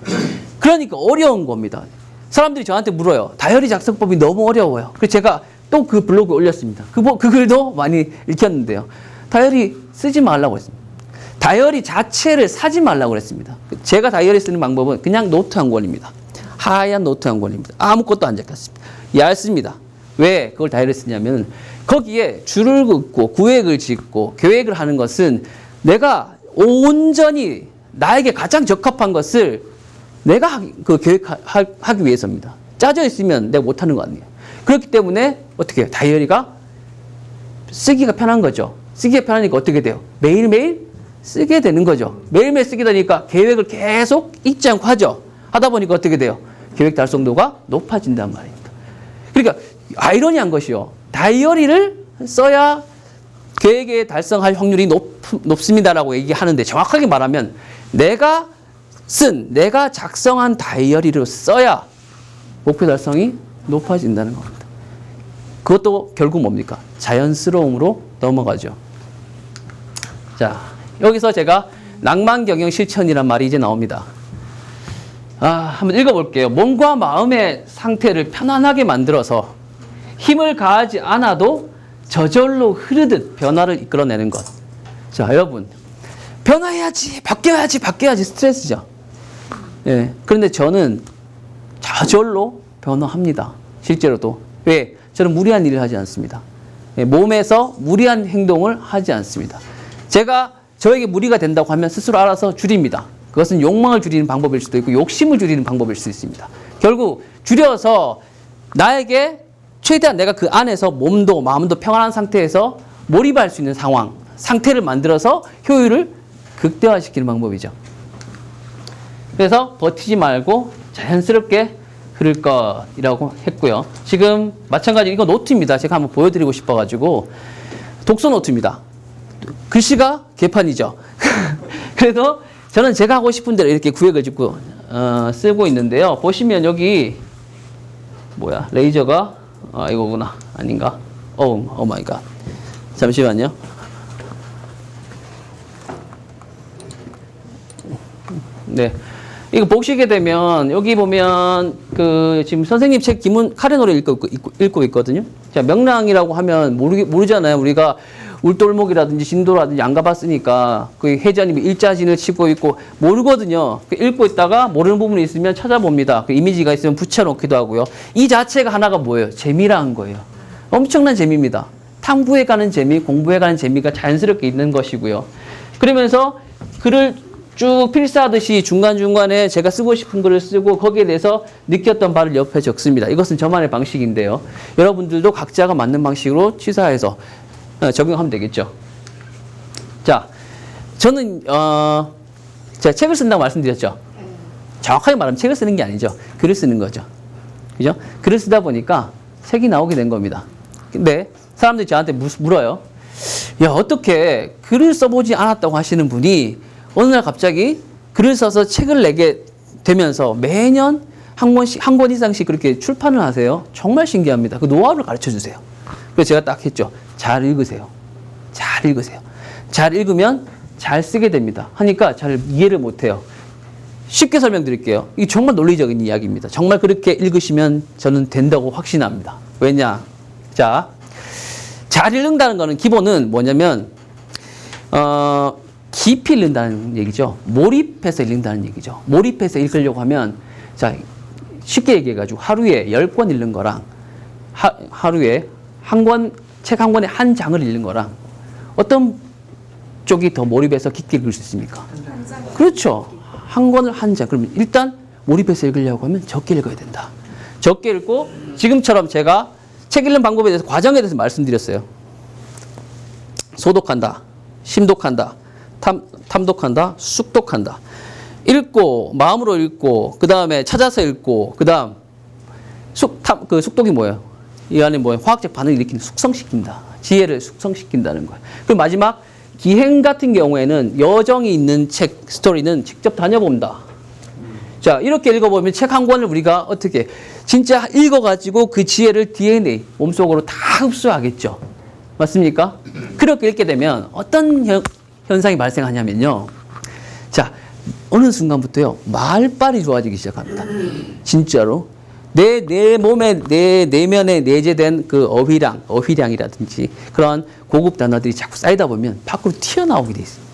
그러니까 어려운 겁니다. 사람들이 저한테 물어요. 다이어리 작성법이 너무 어려워요. 그래서 제가 또 그 블로그에 올렸습니다. 그 글도 많이 읽혔는데요. 다이어리 쓰지 말라고 했습니다. 다이어리 자체를 사지 말라고 그랬습니다. 제가 다이어리 쓰는 방법은 그냥 노트 한 권입니다. 하얀 노트 한 권입니다. 아무것도 안 적혔습니다. 얇습니다. 왜 그걸 다이어리 쓰냐면 거기에 줄을 긋고 구획을 짓고 계획을 하는 것은 내가 온전히 나에게 가장 적합한 것을 내가 계획하기 위해서입니다. 짜져 있으면 내가 못하는 거 아니에요. 그렇기 때문에 어떻게 해요? 다이어리가 쓰기가 편한 거죠. 쓰기가 편하니까 어떻게 돼요? 매일매일 쓰게 되는 거죠. 매일매일 쓰게 되니까 계획을 계속 잊지 않고 하죠. 하다 보니까 어떻게 돼요? 계획 달성도가 높아진단 말입니다. 그러니까 아이러니한 것이요. 다이어리를 써야 계획에 달성할 확률이 높습니다라고 얘기하는데 정확하게 말하면 내가 작성한 다이어리를 써야 목표 달성이 높아진다는 겁니다. 그것도 결국 뭡니까? 자연스러움으로 넘어가죠. 자, 여기서 제가 낭만 경영 실천이란 말이 이제 나옵니다. 한번 읽어볼게요. 몸과 마음의 상태를 편안하게 만들어서 힘을 가하지 않아도 저절로 흐르듯 변화를 이끌어내는 것. 자, 여러분. 변화해야지, 바뀌어야지 스트레스죠. 예. 그런데 저는 저절로 변화합니다. 실제로도. 왜? 저는 무리한 일을 하지 않습니다. 예, 몸에서 무리한 행동을 하지 않습니다. 제가 저에게 무리가 된다고 하면 스스로 알아서 줄입니다. 그것은 욕망을 줄이는 방법일 수도 있고 욕심을 줄이는 방법일 수 있습니다. 결국 줄여서 나에게 최대한 내가 그 안에서 몸도 마음도 평안한 상태에서 몰입할 수 있는 상태를 만들어서 효율을 극대화시키는 방법이죠. 그래서 버티지 말고 자연스럽게 흐를 것이라고 했고요. 지금 마찬가지로 이거 노트입니다. 제가 한번 보여드리고 싶어가지고 독서 노트입니다. 글씨가 개판이죠. 그래서 저는 제가 하고 싶은 대로 이렇게 구획을 짓고 쓰고 있는데요. 보시면 여기 레이저가 이거구나. 아닌가? 오 마이 갓. 잠시만요. 네. 이거 보시게 되면 여기 보면 지금 선생님 책 기문 카레노를 읽고 있거든요. 자, 명랑이라고 하면 모르잖아요. 우리가 울돌목이라든지 진도라든지 안 가봤으니까 그 해전이 일자진을 치고 있고 모르거든요. 읽고 있다가 모르는 부분이 있으면 찾아봅니다. 그 이미지가 있으면 붙여놓기도 하고요. 이 자체가 하나가 뭐예요? 재미라는 거예요. 엄청난 재미입니다. 탐구해 가는 재미, 공부해 가는 재미가 자연스럽게 있는 것이고요. 그러면서 글을 쭉 필사하듯이 중간중간에 제가 쓰고 싶은 글을 쓰고 거기에 대해서 느꼈던 바를 옆에 적습니다. 이것은 저만의 방식인데요. 여러분들도 각자가 맞는 방식으로 취사해서 적용하면 되겠죠. 자, 저는 제가 책을 쓴다고 말씀드렸죠. 정확하게 말하면 책을 쓰는 게 아니죠. 글을 쓰는 거죠. 그죠? 글을 쓰다 보니까 책이 나오게 된 겁니다. 근데 사람들이 저한테 물어요. 야, 어떻게 글을 써보지 않았다고 하시는 분이 어느 날 갑자기 글을 써서 책을 내게 되면서 매년 한 권 이상씩 그렇게 출판을 하세요? 정말 신기합니다. 그 노하우를 가르쳐 주세요. 그래서 제가 딱 했죠. 잘 읽으세요. 잘 읽으세요. 잘 읽으면 잘 쓰게 됩니다. 하니까 잘 이해를 못해요. 쉽게 설명드릴게요. 이게 정말 논리적인 이야기입니다. 정말 그렇게 읽으시면 저는 된다고 확신합니다. 왜냐? 자, 잘 읽는다는 거는 기본은 뭐냐면 깊이 읽는다는 얘기죠. 몰입해서 읽는다는 얘기죠. 몰입해서 읽으려고 하면 자, 쉽게 얘기해가지고 하루에 10권 읽는 거랑 하루에 책 한 권에 한 장을 읽는 거랑 어떤 쪽이 더 몰입해서 깊게 읽을 수 있습니까? 그렇죠. 한 권을 한 장. 그러면 일단 몰입해서 읽으려고 하면 적게 읽어야 된다. 적게 읽고 지금처럼 제가 책 읽는 방법에 대해서 과정에 대해서 말씀드렸어요. 소독한다. 심독한다. 탐독한다. 숙독한다. 읽고 마음으로 읽고 그 다음에 찾아서 읽고 그 다음 숙독이 뭐예요? 이 안에 뭐예요? 화학적 반응을 일으키는 숙성시킨다. 지혜를 숙성시킨다는 거예요. 그리고 마지막 기행 같은 경우에는 여정이 있는 책 스토리는 직접 다녀본다. 자, 이렇게 읽어보면 책 한 권을 우리가 어떻게 진짜 읽어가지고 그 지혜를 DNA 몸속으로 다 흡수하겠죠. 맞습니까? 그렇게 읽게 되면 어떤 현상이 발생하냐면요. 자, 어느 순간부터요, 말빨이 좋아지기 시작합니다. 진짜로. 내 몸에, 내 내면에 내재된 그 어휘량이라든지 그런 고급 단어들이 자꾸 쌓이다 보면 밖으로 튀어나오게 돼 있어요.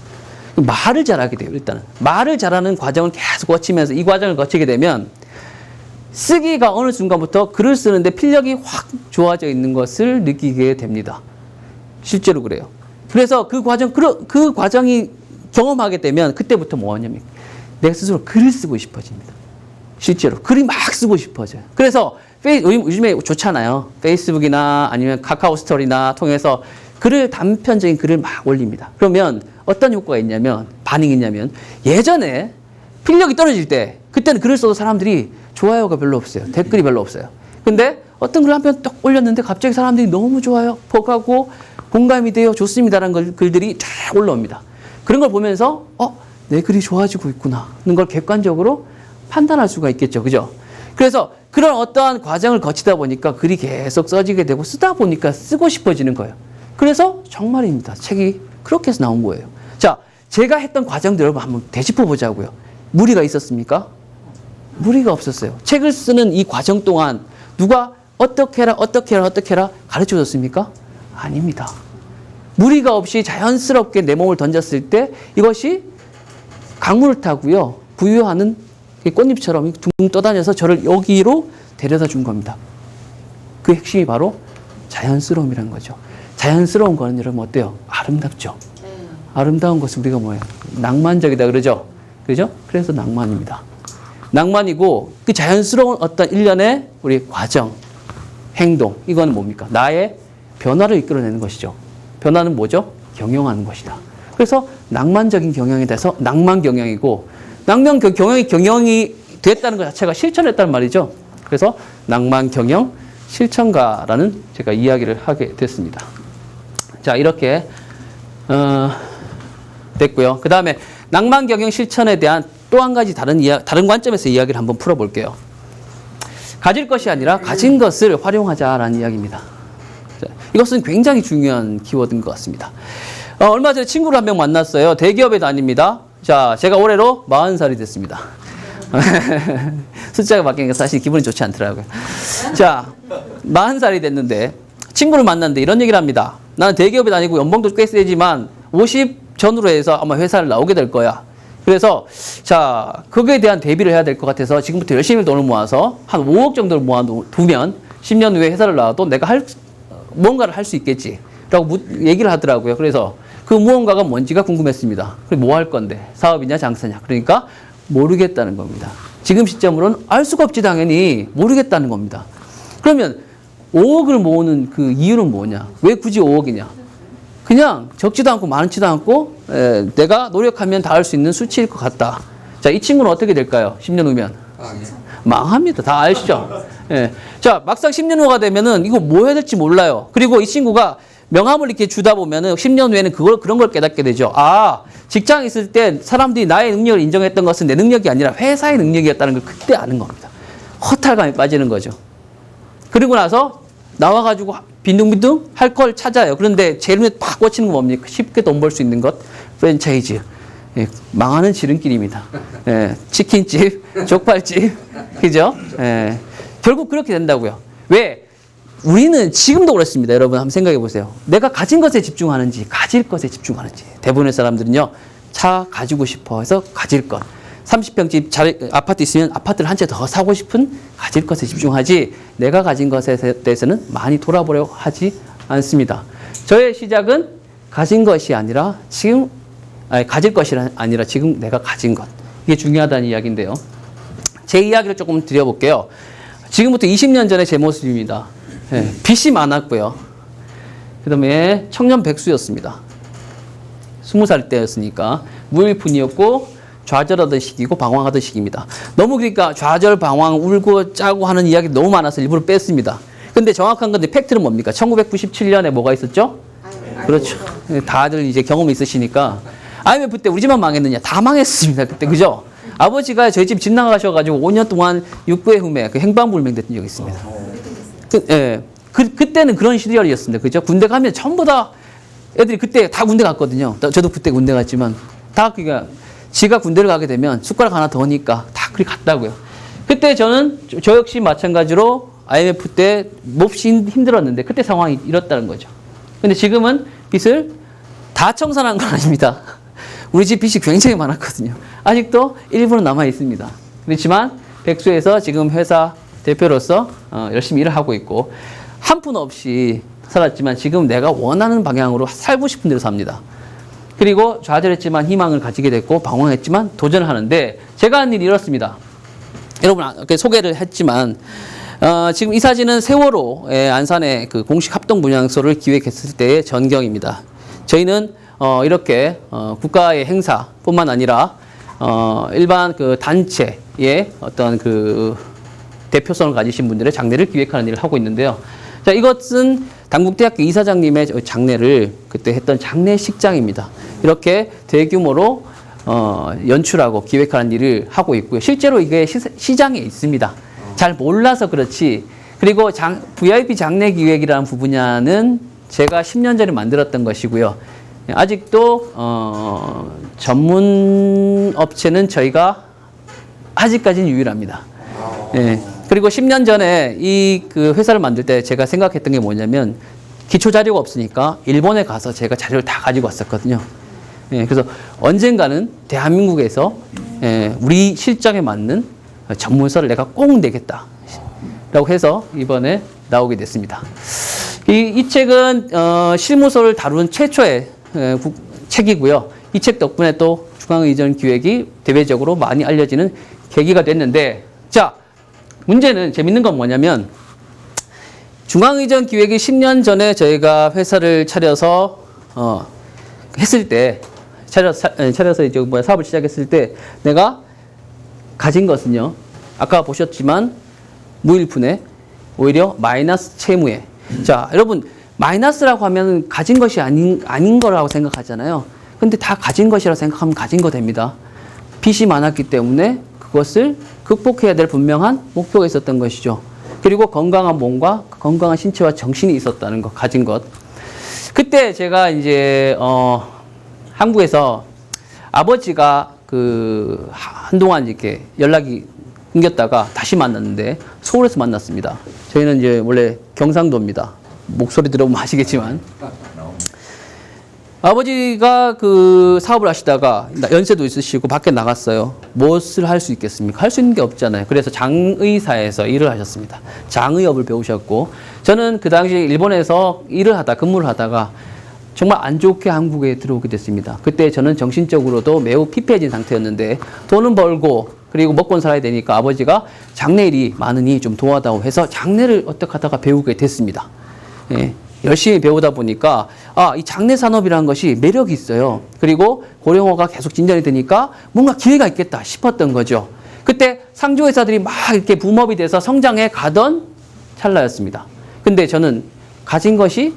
말을 잘하게 돼요. 일단은 말을 잘하는 과정을 계속 거치면서 이 과정을 거치게 되면 쓰기가 어느 순간부터 글을 쓰는데 필력이 확 좋아져 있는 것을 느끼게 됩니다. 실제로 그래요. 그래서 그 과정이 경험하게 되면 그때부터 뭐 하냐면 내가 스스로 글을 쓰고 싶어집니다. 실제로 글이 막 쓰고 싶어져요. 그래서 요즘에 좋잖아요. 페이스북이나 아니면 카카오 스토리나 통해서 단편적인 글을 막 올립니다. 그러면 어떤 효과가 있냐면, 반응이 있냐면, 예전에 필력이 떨어질 때, 그때는 글을 써도 사람들이 좋아요가 별로 없어요. 댓글이 별로 없어요. 근데 어떤 글 한 편 딱 올렸는데 갑자기 사람들이 너무 좋아요, 폭하고 공감이 돼요, 좋습니다라는 글들이 쫙 올라옵니다. 그런 걸 보면서, 내 글이 좋아지고 있구나 하는 걸 객관적으로 판단할 수가 있겠죠. 그죠? 그래서 그런 어떠한 과정을 거치다 보니까 글이 계속 써지게 되고 쓰다 보니까 쓰고 싶어지는 거예요. 그래서 정말입니다. 책이 그렇게 해서 나온 거예요. 자, 제가 했던 과정들 여러분 한번 되짚어 보자고요. 무리가 있었습니까? 무리가 없었어요. 책을 쓰는 이 과정 동안 누가 어떻게 해라 가르쳐 줬습니까? 아닙니다. 무리가 없이 자연스럽게 내 몸을 던졌을 때 이것이 강물을 타고요. 부유하는 꽃잎처럼 둥 떠다녀서 저를 여기로 데려다 준 겁니다. 그 핵심이 바로 자연스러움이라는 거죠. 자연스러운 거는 여러분 어때요? 아름답죠. 아름다운 것은 우리가 뭐예요? 낭만적이다 그러죠. 그죠? 그래서 낭만입니다. 낭만이고 그 자연스러운 어떤 일련의 우리 과정, 행동, 이거는 뭡니까? 나의 변화를 이끌어내는 것이죠. 변화는 뭐죠? 경영하는 것이다. 그래서 낭만적인 경영에 대해서 낭만 경영이고, 경영이 됐다는 것 자체가 실천했다는 말이죠. 그래서 낭만 경영 실천가라는 제가 이야기를 하게 됐습니다. 자, 이렇게 됐고요. 그 다음에 낭만 경영 실천에 대한 또 한 가지 다른 관점에서 이야기를 한번 풀어볼게요. 가질 것이 아니라 가진 것을 활용하자라는 이야기입니다. 자, 이것은 굉장히 중요한 키워드인 것 같습니다. 얼마 전에 친구를 한 명 만났어요. 대기업에 다닙니다. 자, 제가 올해로 40살이 됐습니다. 숫자가 바뀌니까 사실 기분이 좋지 않더라고요. 자, 40살이 됐는데 친구를 만났는데 이런 얘기를 합니다. 나는 대기업에 다니고 연봉도 꽤 세지만 50 전후로 해서 아마 회사를 나오게 될 거야. 그래서 자, 그거에 대한 대비를 해야 될 것 같아서 지금부터 열심히 돈을 모아서 한 5억 정도를 모아두면 10년 후에 회사를 나와도 내가 뭔가를 할 수 있겠지 라고 얘기를 하더라고요. 그래서 그 무언가가 뭔지가 궁금했습니다. 그럼 뭐 할 건데? 사업이냐 장사냐? 그러니까 모르겠다는 겁니다. 지금 시점으로는 알 수가 없지, 당연히. 모르겠다는 겁니다. 그러면 5억을 모으는 그 이유는 뭐냐? 왜 굳이 5억이냐? 그냥 적지도 않고 많지도 않고 내가 노력하면 다 할 수 있는 수치일 것 같다. 자, 이 친구는 어떻게 될까요? 10년 후면? 망합니다. 다 아시죠? 예. 자, 막상 10년 후가 되면은 이거 뭐 해야 될지 몰라요. 그리고 이 친구가 명함을 이렇게 주다 보면은 10년 후에는 그런 걸 깨닫게 되죠. 아, 직장에 있을 때 사람들이 나의 능력을 인정했던 것은 내 능력이 아니라 회사의 능력이었다는 걸 그때 아는 겁니다. 허탈감에 빠지는 거죠. 그리고 나서 나와가지고 빈둥빈둥 할 걸 찾아요. 그런데 제일 눈에 팍 꽂히는 건 뭡니까? 쉽게 돈 벌 수 있는 것, 프랜차이즈. 예, 망하는 지름길입니다. 예, 치킨집, 족발집, 그죠? 예, 결국 그렇게 된다고요. 왜? 우리는 지금도 그렇습니다. 여러분 한번 생각해 보세요. 내가 가진 것에 집중하는지 가질 것에 집중하는지. 대부분의 사람들은요. 차 가지고 싶어 해서 가질 것. 30평집 아파트 있으면 아파트를 한 채 더 사고 싶은 가질 것에 집중하지, 내가 가진 것에 대해서는 많이 돌아보려고 하지 않습니다. 저의 시작은 가진 것이 아니라 가질 것이 아니라 지금 내가 가진 것. 이게 중요하다는 이야기인데요. 제 이야기를 조금 드려볼게요. 지금부터 20년 전의 제 모습입니다. 네, 빚이 많았고요. 그 다음에 청년 백수였습니다. 20살 때였으니까 무일푼이었고 좌절하던 시기고 방황하던 시기입니다. 너무 그러니까 좌절, 방황, 울고 짜고 하는 이야기 너무 많아서 일부러 뺐습니다. 근데 정확한 건데 팩트는 뭡니까? 1997년에 뭐가 있었죠? 그렇죠. 다들 이제 경험이 있으시니까. IMF 때 우리 집만 망했느냐? 다 망했습니다. 그때, 그죠? 아버지가 저희 집 나가셔가지고 5년 동안 육부의 흠에 행방불명 됐던 적이 있습니다. 그때는 그런 시절이었습니다. 그죠? 군대 가면 전부 다 애들이 그때 다 군대 갔거든요. 저도 그때 군대 갔지만 다 그니까 지가 군대를 가게 되면 숟가락 하나 더 니까 다 그리 갔다고요. 그때 저 역시 마찬가지로 IMF 때 몹시 힘들었는데 그때 상황이 이렇다는 거죠. 근데 지금은 빚을 다 청산한 건 아닙니다. 우리 집 빚이 굉장히 많았거든요. 아직도 일부는 남아 있습니다. 그렇지만 백수에서 지금 회사 대표로서 열심히 일을 하고 있고 한 푼 없이 살았지만 지금 내가 원하는 방향으로 살고 싶은 대로 삽니다. 그리고 좌절했지만 희망을 가지게 됐고 방황했지만 도전을 하는데 제가 한 일이 이렇습니다. 여러분 이렇게 소개를 했지만 지금 이 사진은 세월호 안산의 그 공식 합동 분향소를 기획했을 때의 전경입니다. 저희는 이렇게 국가의 행사뿐만 아니라 일반 그 단체의 어떤 그 대표성을 가지신 분들의 장례를 기획하는 일을 하고 있는데요. 자, 이것은 당국대학교 이사장님의 장례를 그때 했던 장례식장입니다. 이렇게 대규모로 연출하고 기획하는 일을 하고 있고요. 실제로 이게 시장에 있습니다. 잘 몰라서 그렇지. 그리고 VIP 장례 기획이라는 부분야는 제가 10년 전에 만들었던 것이고요. 아직도 전문 업체는 저희가 아직까지는 유일합니다. 예. 그리고 10년 전에 이 그 회사를 만들 때 제가 생각했던 게 뭐냐면 기초 자료가 없으니까 일본에 가서 제가 자료를 다 가지고 왔었거든요. 예. 그래서 언젠가는 대한민국에서 우리 실정에 맞는 전문서를 내가 꼭 내겠다. 라고 해서 이번에 나오게 됐습니다. 이 책은 실무서를 다루는 최초의 책이고요. 이 책 덕분에 또 중앙의전 기획이 대외적으로 많이 알려지는 계기가 됐는데, 자, 문제는 재밌는 건 뭐냐면 중앙의전 기획이 10년 전에 저희가 회사를 차려서 했을 때 차려서 이제 사업을 시작했을 때 내가 가진 것은요. 아까 보셨지만 무일푼에 오히려 마이너스 채무에. 자, 여러분 마이너스라고 하면 가진 것이 아닌 거라고 생각하잖아요. 근데 다 가진 것이라고 생각하면 가진 거 됩니다. 빚이 많았기 때문에 그것을 극복해야 될 분명한 목표가 있었던 것이죠. 그리고 건강한 몸과 건강한 신체와 정신이 있었다는 것, 가진 것. 그때 제가 이제 한국에서 아버지가 그 한동안 이렇게 연락이 끊겼다가 다시 만났는데 서울에서 만났습니다. 저희는 이제 원래 경상도입니다. 목소리 들어보면 아시겠지만 아버지가 그 사업을 하시다가 연세도 있으시고 밖에 나갔어요. 무엇을 할 수 있겠습니까? 할 수 있는 게 없잖아요. 그래서 장의사에서 일을 하셨습니다. 장의업을 배우셨고 저는 그 당시 일본에서 근무를 하다가 정말 안 좋게 한국에 들어오게 됐습니다. 그때 저는 정신적으로도 매우 피폐해진 상태였는데 돈은 벌고 그리고 먹고 살아야 되니까 아버지가 장례일이 많으니 좀 도와다오 해서 장례를 어떻게 하다가 배우게 됐습니다. 예, 열심히 배우다 보니까 이 장례 산업이라는 것이 매력이 있어요. 그리고 고령화가 계속 진전이 되니까 뭔가 기회가 있겠다 싶었던 거죠. 그때 상조회사들이 막 이렇게 붐업이 돼서 성장해 가던 찰나였습니다. 근데 저는 가진 것이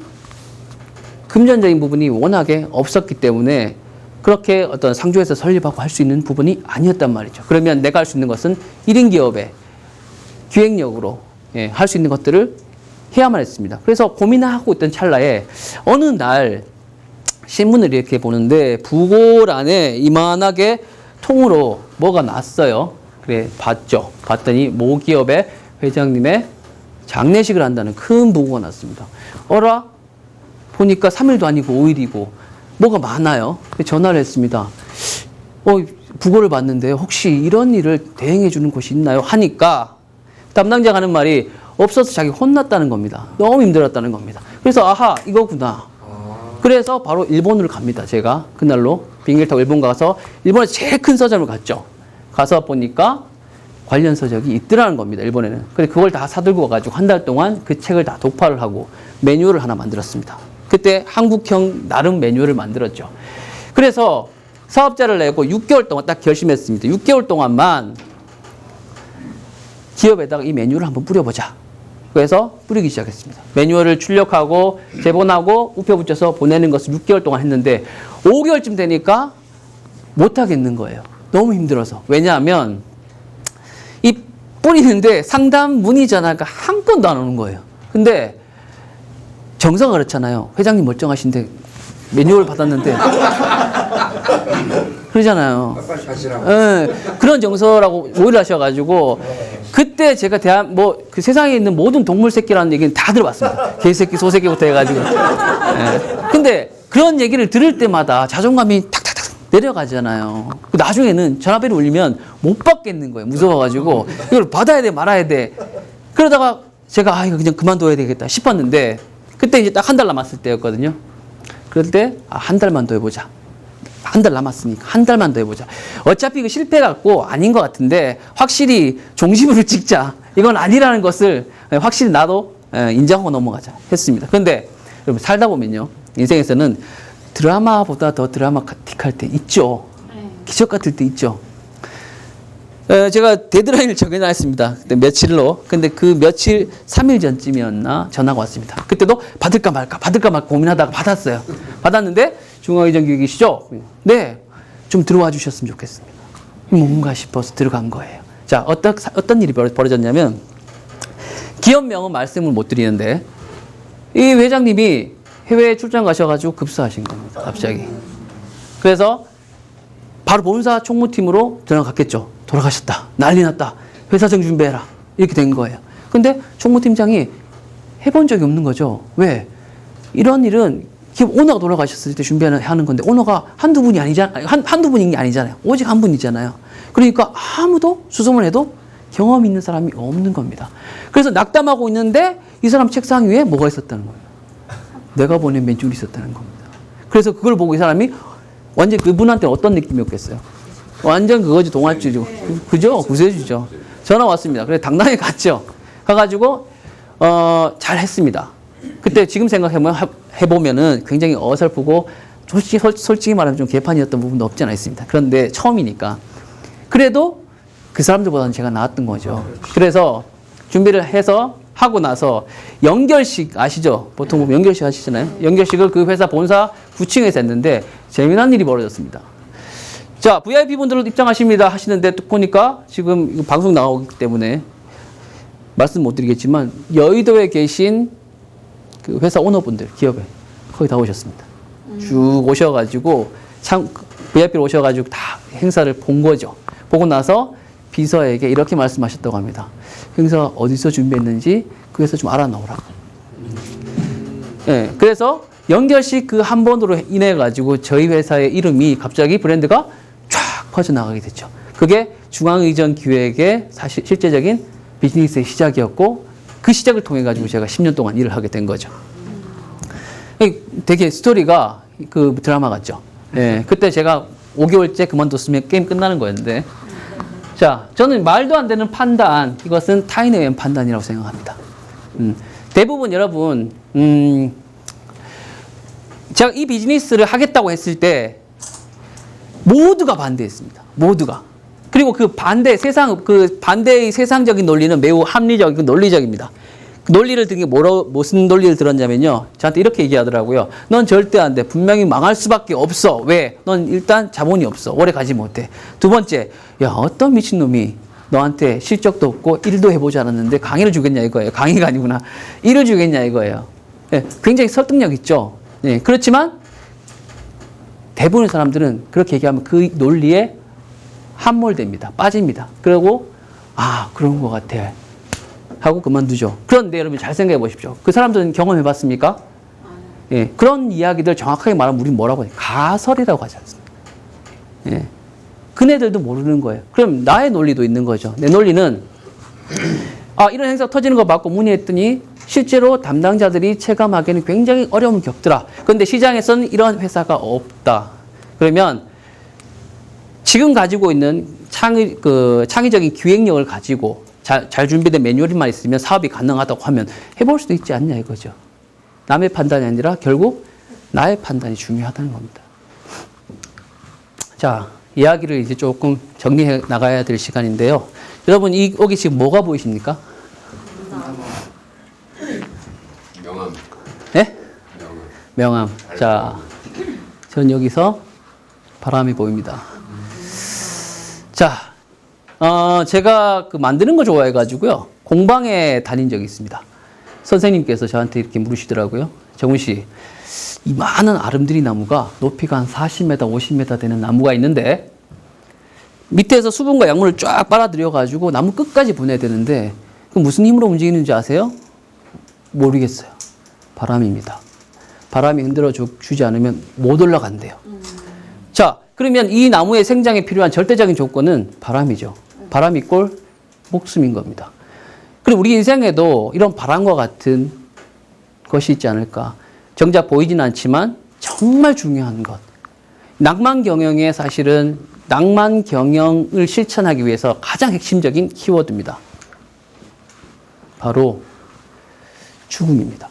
금전적인 부분이 워낙에 없었기 때문에 그렇게 어떤 상조회사 설립하고 할 수 있는 부분이 아니었단 말이죠. 그러면 내가 할 수 있는 것은 1인 기업의 기획력으로 할 수 있는 것들을 해야만 했습니다. 그래서 고민을 하고 있던 찰나에 어느 날 신문을 이렇게 보는데 부고란에 이만하게 통으로 뭐가 났어요. 그래 봤죠. 봤더니 모기업의 회장님의 장례식을 한다는 큰 보고가 났습니다. 어라? 보니까 3일도 아니고 5일이고 뭐가 많아요. 전화를 했습니다. 부고를 봤는데 혹시 이런 일을 대행해 주는 곳이 있나요? 하니까 담당자가 하는 말이 없어서 자기 혼났다는 겁니다. 너무 힘들었다는 겁니다. 그래서 아하 이거구나. 그래서 바로 일본으로 갑니다. 제가 그날로 비행기를 타고 일본 가서 일본에 제일 큰 서점을 갔죠. 가서 보니까 관련 서적이 있더라는 겁니다. 일본에는. 그래서 그걸 다 사들고 와가지고 한 달 동안 그 책을 다 독파를 하고 매뉴얼을 하나 만들었습니다. 그때 한국형 나름 매뉴얼을 만들었죠. 그래서 사업자를 내고 6개월 동안 딱 결심했습니다. 6개월 동안만 기업에다가 이 매뉴얼을 한번 뿌려보자. 그래서 뿌리기 시작했습니다. 매뉴얼을 출력하고 제본하고 우표 붙여서 보내는 것을 6개월 동안 했는데 5개월쯤 되니까 못하겠는 거예요. 너무 힘들어서. 왜냐하면 이 뿌리는데 상담 문의 전화가 한 건도 안 오는 거예요. 근데 정서가 그렇잖아요. 회장님 멀쩡하신데 매뉴얼 받았는데 그러잖아요. 빨리 하시라고. 그런 정서라고 오해를 하셔가지고 그때 제가 그 세상에 있는 모든 동물 새끼라는 얘기는 다 들어봤습니다. 개새끼, 소새끼부터 해가지고. 근데 그런 얘기를 들을 때마다 자존감이 탁탁탁 내려가잖아요. 나중에는 전화벨이 울리면 못 받겠는 거예요. 무서워가지고 이걸 받아야 돼 말아야 돼. 그러다가 제가 이거 그냥 그만둬야 되겠다 싶었는데 그때 이제 딱 한 달 남았을 때였거든요. 그럴 때 한 달만 더 해보자. 한 달 남았으니까 한 달만 더 해보자. 어차피 이거 실패 같고 아닌 것 같은데 확실히 종지부를 찍자. 이건 아니라는 것을 확실히 나도 인정하고 넘어가자 했습니다. 그런데 여러분 살다 보면요. 인생에서는 드라마보다 더 드라마틱할 때 있죠. 기적 같을 때 있죠. 제가 데드라인을 정해놨습니다. 그때 며칠로. 근데 그 며칠 3일 전쯤이었나 전화가 왔습니다. 그때도 받을까 말까 고민하다가 받았어요. 받았는데 중앙의정 교육이시죠? 네. 좀 들어와 주셨으면 좋겠습니다. 뭔가 싶어서 들어간 거예요. 자, 어떤 일이 벌어졌냐면 기업명은 말씀을 못 드리는데 이 회장님이 해외에 출장 가셔가지고 급사하신 겁니다. 갑자기. 그래서 바로 본사 총무팀으로 들어갔겠죠. 돌아가셨다. 난리 났다. 회사정 준비해라. 이렇게 된 거예요. 근데 총무팀장이 해본 적이 없는 거죠. 왜? 이런 일은 기업 오너가 돌아가셨을 때 준비하는 건데 오너가 한두 분이 아니잖아요. 한두 분인 게 아니잖아요. 오직 한 분이잖아요. 그러니까 아무도 수소문 해도 경험 있는 사람이 없는 겁니다. 그래서 낙담하고 있는데 이 사람 책상 위에 뭐가 있었다는 거예요. 내가 보낸 맨줄이 있었다는 겁니다. 그래서 그걸 보고 이 사람이 완전 그분한테 어떤 느낌이었겠어요? 완전 그거지, 동아줄이죠. 그죠? 구세주죠. 전화 왔습니다. 그래서 당당히 갔죠. 가가지고, 잘 했습니다. 그때 지금 해보면은 굉장히 어설프고, 솔직히 말하면 좀 개판이었던 부분도 없지 않아 있습니다. 그런데 처음이니까. 그래도 그 사람들보다는 제가 나았던 거죠. 그래서 준비를 해서 하고 나서 연결식 아시죠? 보통 연결식 하시잖아요. 연결식을 그 회사 본사 9층에서 했는데 재미난 일이 벌어졌습니다. 자, VIP 분들 입장하십니다 하시는데 또 보니까 지금 이거 방송 나오기 때문에 말씀 못 드리겠지만 여의도에 계신 그 회사 오너분들, 기업에 거기 다 오셨습니다. 쭉 오셔가지고 VIP로 오셔가지고 다 행사를 본 거죠. 보고 나서 비서에게 이렇게 말씀하셨다고 합니다. 행사 어디서 준비했는지 그 회사 좀 알아놓으라고. 네, 그래서 연결식 그 한 번으로 인해 가지고 저희 회사의 이름이 갑자기 브랜드가 쫙 퍼져나가게 됐죠. 그게 중앙의전 기획의 사실 실제적인 비즈니스의 시작이었고 그 시작을 통해 가지고 제가 10년 동안 일을 하게 된 거죠. 되게 스토리가 그 드라마 같죠. 네, 그때 제가 5개월째 그만뒀으면 게임 끝나는 거였는데 자, 저는 말도 안 되는 판단, 이것은 타인에 의한 판단이라고 생각합니다. 대부분 여러분, 제가 이 비즈니스를 하겠다고 했을 때 모두가 반대했습니다. 모두가. 그리고 그 반대의 세상적인 논리는 매우 합리적이고 논리적입니다. 그 논리를 든 게 무슨 논리를 들었냐면요. 저한테 이렇게 얘기하더라고요. 넌 절대 안 돼. 분명히 망할 수밖에 없어. 왜? 넌 일단 자본이 없어. 오래 가지 못해. 두 번째, 야, 어떤 미친놈이 너한테 실적도 없고 일도 해보지 않았는데 강의를 주겠냐 이거예요. 강의가 아니구나. 일을 주겠냐 이거예요. 네, 굉장히 설득력 있죠. 네, 그렇지만 대부분의 사람들은 그렇게 얘기하면 그 논리에 함몰됩니다. 빠집니다. 그리고 그런 것 같아. 하고 그만두죠. 그런데 여러분 잘 생각해 보십시오. 그 사람들은 경험해 봤습니까? 예, 그런 이야기들 정확하게 말하면 우리는 뭐라고 해요? 가설이라고 하지 않습니까? 예, 그네들도 모르는 거예요. 그럼 나의 논리도 있는 거죠. 내 논리는 이런 행사가 터지는 거 받고 문의했더니 실제로 담당자들이 체감하기에는 굉장히 어려움을 겪더라. 그런데 시장에서는 이런 회사가 없다. 그러면 지금 가지고 있는 창의적인 기획력을 가지고 잘 준비된 매뉴얼만 있으면 사업이 가능하다고 하면 해볼 수도 있지 않냐 이거죠. 남의 판단이 아니라 결국 나의 판단이 중요하다는 겁니다. 자, 이야기를 이제 조금 정리해 나가야 될 시간인데요. 여러분, 여기 지금 뭐가 보이십니까? 명함. 네? 명함. 자, 전 여기서 바람이 보입니다. 자, 제가 만드는 거 좋아해가지고요. 공방에 다닌 적이 있습니다. 선생님께서 저한테 이렇게 물으시더라고요. 정훈 씨, 이 많은 아름드리 나무가 높이가 한 40m, 50m 되는 나무가 있는데 밑에서 수분과 약물을 쫙 빨아들여가지고 나무 끝까지 보내야 되는데 그 무슨 힘으로 움직이는지 아세요? 모르겠어요. 바람입니다. 바람이 흔들어 주지 않으면 못 올라간대요. 자, 그러면 이 나무의 생장에 필요한 절대적인 조건은 바람이죠. 바람이 꼴 목숨인 겁니다. 그리고 우리 인생에도 이런 바람과 같은 것이 있지 않을까. 정작 보이진 않지만 정말 중요한 것. 낭만 경영의 사실은 낭만 경영을 실천하기 위해서 가장 핵심적인 키워드입니다. 바로 죽음입니다.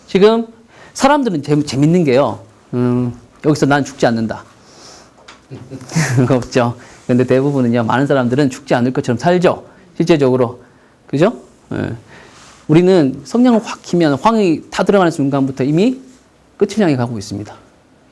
지금 사람들은 재밌는 게요. 여기서 난 죽지 않는다. 없죠. 근데 대부분은요, 많은 사람들은 죽지 않을 것처럼 살죠. 실제적으로. 그죠? 예. 우리는 성냥을 확 키면 황이 타들어가는 순간부터 이미 끝을 향해 가고 있습니다.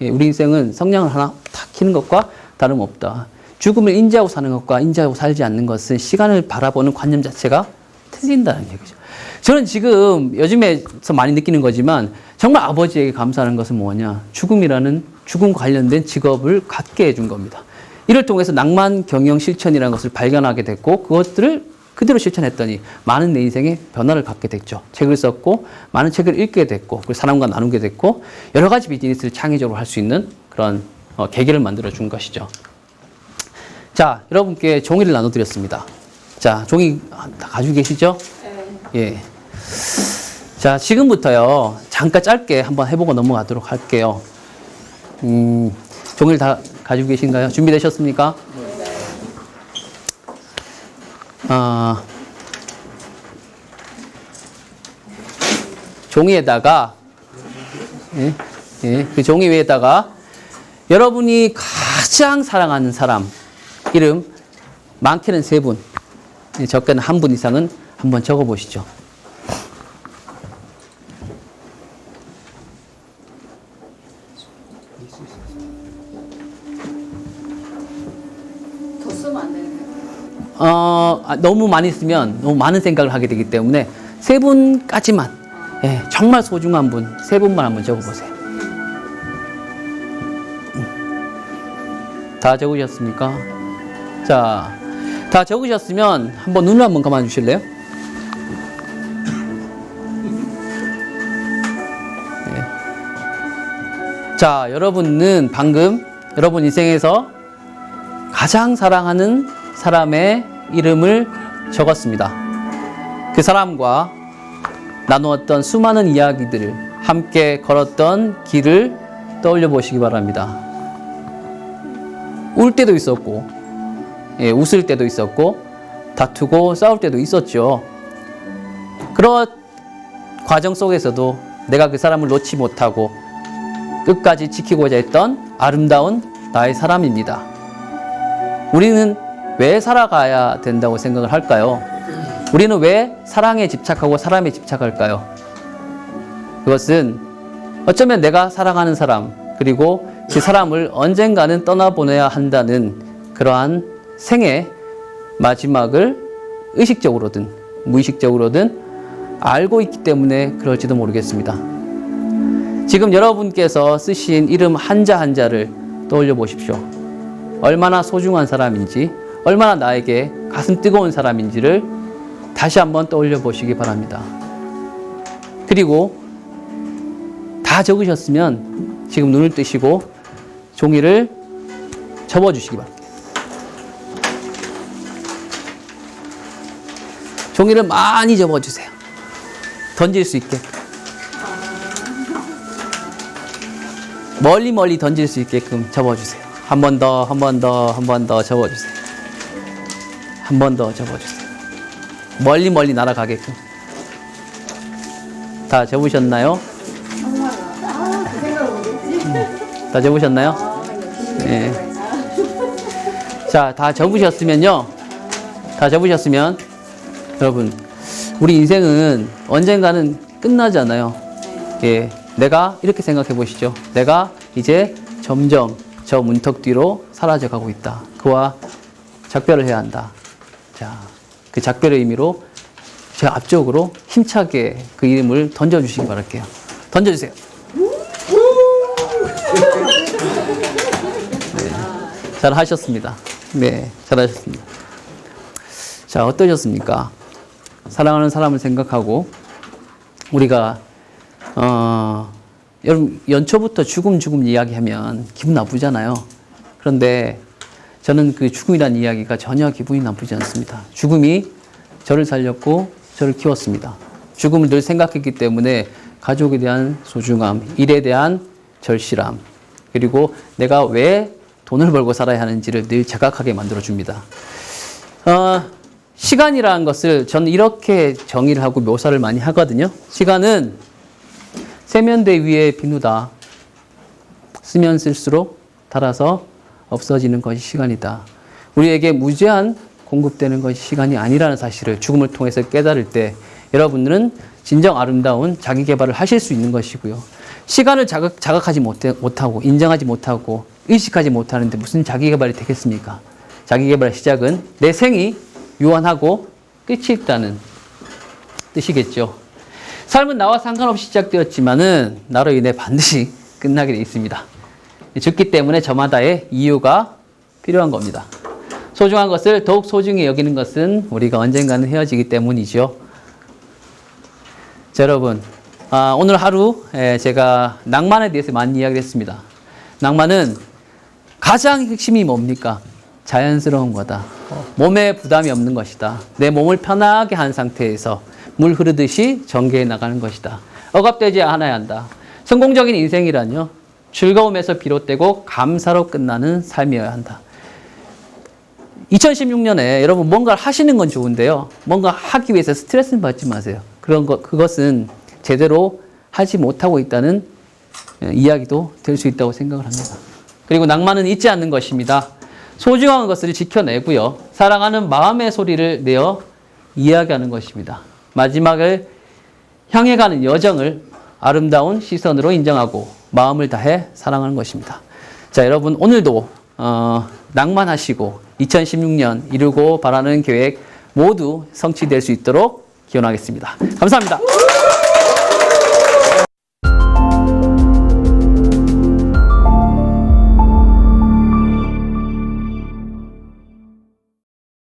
예, 우리 인생은 성냥을 하나 탁 키는 것과 다름없다. 죽음을 인지하고 사는 것과 인지하고 살지 않는 것은 시간을 바라보는 관념 자체가 틀린다는 얘기죠. 저는 지금 요즘에서 많이 느끼는 거지만 정말 아버지에게 감사하는 것은 뭐냐. 죽음이라는 죽음과 관련된 직업을 갖게 해준 겁니다. 이를 통해서 낭만 경영 실천이라는 것을 발견하게 됐고 그것들을 그대로 실천했더니 많은 내 인생에 변화를 갖게 됐죠. 책을 썼고 많은 책을 읽게 됐고 그리고 사람과 나누게 됐고 여러 가지 비즈니스를 창의적으로 할 수 있는 그런 계기를 만들어 준 것이죠. 자, 여러분께 종이를 나눠드렸습니다. 자, 종이 다 가지고 계시죠? 예. 자, 지금부터요, 잠깐 짧게 한번 해보고 넘어가도록 할게요. 종이를 다 가지고 계신가요? 준비되셨습니까? 종이에다가, 그 종이 위에다가 여러분이 가장 사랑하는 사람 이름, 많게는 3분, 적게는 1분 이상은 한번 적어 보시죠. 더 쓰면 안 되는데. 너무 많이 쓰면 너무 많은 생각을 하게 되기 때문에 3분까지만, 예, 정말 소중한 분 3분만 한번 적어보세요. 다 적으셨습니까? 자, 다 적으셨으면 한번 눈을 한번 감아 주실래요? 네. 자, 여러분은 방금 여러분 인생에서 가장 사랑하는 사람의 이름을 적었습니다. 그 사람과 나누었던 수많은 이야기들을 함께 걸었던 길을 떠올려 보시기 바랍니다. 울 때도 있었고, 예, 웃을 때도 있었고, 다투고 싸울 때도 있었죠. 그런 과정 속에서도 내가 그 사람을 놓지 못하고 끝까지 지키고자 했던 아름다운 나의 사람입니다. 우리는 왜 살아가야 된다고 생각을 할까요? 우리는 왜 사랑에 집착하고 사람에 집착할까요? 그것은 어쩌면 내가 사랑하는 사람, 그리고 그 사람을 언젠가는 떠나보내야 한다는 그러한 생의 마지막을 의식적으로든 무의식적으로든 알고 있기 때문에 그럴지도 모르겠습니다. 지금 여러분께서 쓰신 이름 한자 한자를 떠올려 보십시오. 얼마나 소중한 사람인지, 얼마나 나에게 가슴 뜨거운 사람인지를 다시 한번 떠올려 보시기 바랍니다. 그리고 다 적으셨으면 지금 눈을 뜨시고 종이를 접어주시기 바랍니다. 종이를 많이 접어주세요. 던질 수 있게. 멀리 던질 수 있게끔 접어주세요. 한 번 더, 한 번 더, 한 번 더 접어주세요. 한 번 더 접어주세요. 멀리 날아가게끔. 다 접으셨나요? 그 생각을 못했지. 다 접으셨나요? 네. 자, 다 접으셨으면요. 다 접으셨으면 여러분, 우리 인생은 언젠가는 끝나잖아요. 예, 내가 이렇게 생각해 보시죠. 내가 이제 점점 저 문턱 뒤로 사라져 가고 있다. 그와 작별을 해야 한다. 자, 그 작별의 의미로 제가 앞쪽으로 힘차게 그 이름을 던져주시기 바랄게요. 던져주세요. 네, 잘 하셨습니다. 네, 잘 하셨습니다. 자, 어떠셨습니까? 사랑하는 사람을 생각하고 우리가 여러분 연초부터 죽음 이야기하면 기분 나쁘잖아요. 그런데 저는 그 죽음이라는 이야기가 전혀 기분이 나쁘지 않습니다. 죽음이 저를 살렸고 저를 키웠습니다. 죽음을 늘 생각했기 때문에 가족에 대한 소중함, 일에 대한 절실함, 그리고 내가 왜 돈을 벌고 살아야 하는지를 늘 자각하게 만들어줍니다. 시간이라는 것을 저는 이렇게 정의를 하고 묘사를 많이 하거든요. 시간은 세면대 위에 비누다. 쓰면 쓸수록 닳아서 없어지는 것이 시간이다. 우리에게 무제한 공급되는 것이 시간이 아니라는 사실을 죽음을 통해서 깨달을 때 여러분들은 진정 아름다운 자기 개발을 하실 수 있는 것이고요. 시간을 자각하지 못하고 인정하지 못하고 의식하지 못하는데 무슨 자기 개발이 되겠습니까? 자기 개발의 시작은 내 생이 유한하고 끝이 있다는 뜻이겠죠. 삶은 나와 상관없이 시작되었지만은 나로 인해 반드시 끝나게 되어 있습니다. 죽기 때문에 저마다의 이유가 필요한 겁니다. 소중한 것을 더욱 소중히 여기는 것은 우리가 언젠가는 헤어지기 때문이죠. 자, 여러분, 오늘 하루 제가 낭만에 대해서 많이 이야기를 했습니다. 낭만은 가장 핵심이 뭡니까? 자연스러운 거다. 몸에 부담이 없는 것이다. 내 몸을 편하게 한 상태에서 물 흐르듯이 전개해 나가는 것이다. 억압되지 않아야 한다. 성공적인 인생이란요, 즐거움에서 비롯되고 감사로 끝나는 삶이어야 한다. 2016년에 여러분 뭔가를 하시는 건 좋은데요. 뭔가 하기 위해서 스트레스는 받지 마세요. 그것은 제대로 하지 못하고 있다는 이야기도 될 수 있다고 생각을 합니다. 그리고 낭만은 잊지 않는 것입니다. 소중한 것을 지켜내고요. 사랑하는 마음의 소리를 내어 이야기하는 것입니다. 마지막을 향해 가는 여정을 아름다운 시선으로 인정하고 마음을 다해 사랑하는 것입니다. 자, 여러분 오늘도 낭만하시고 2016년 이루고 바라는 계획 모두 성취될 수 있도록 기원하겠습니다. 감사합니다.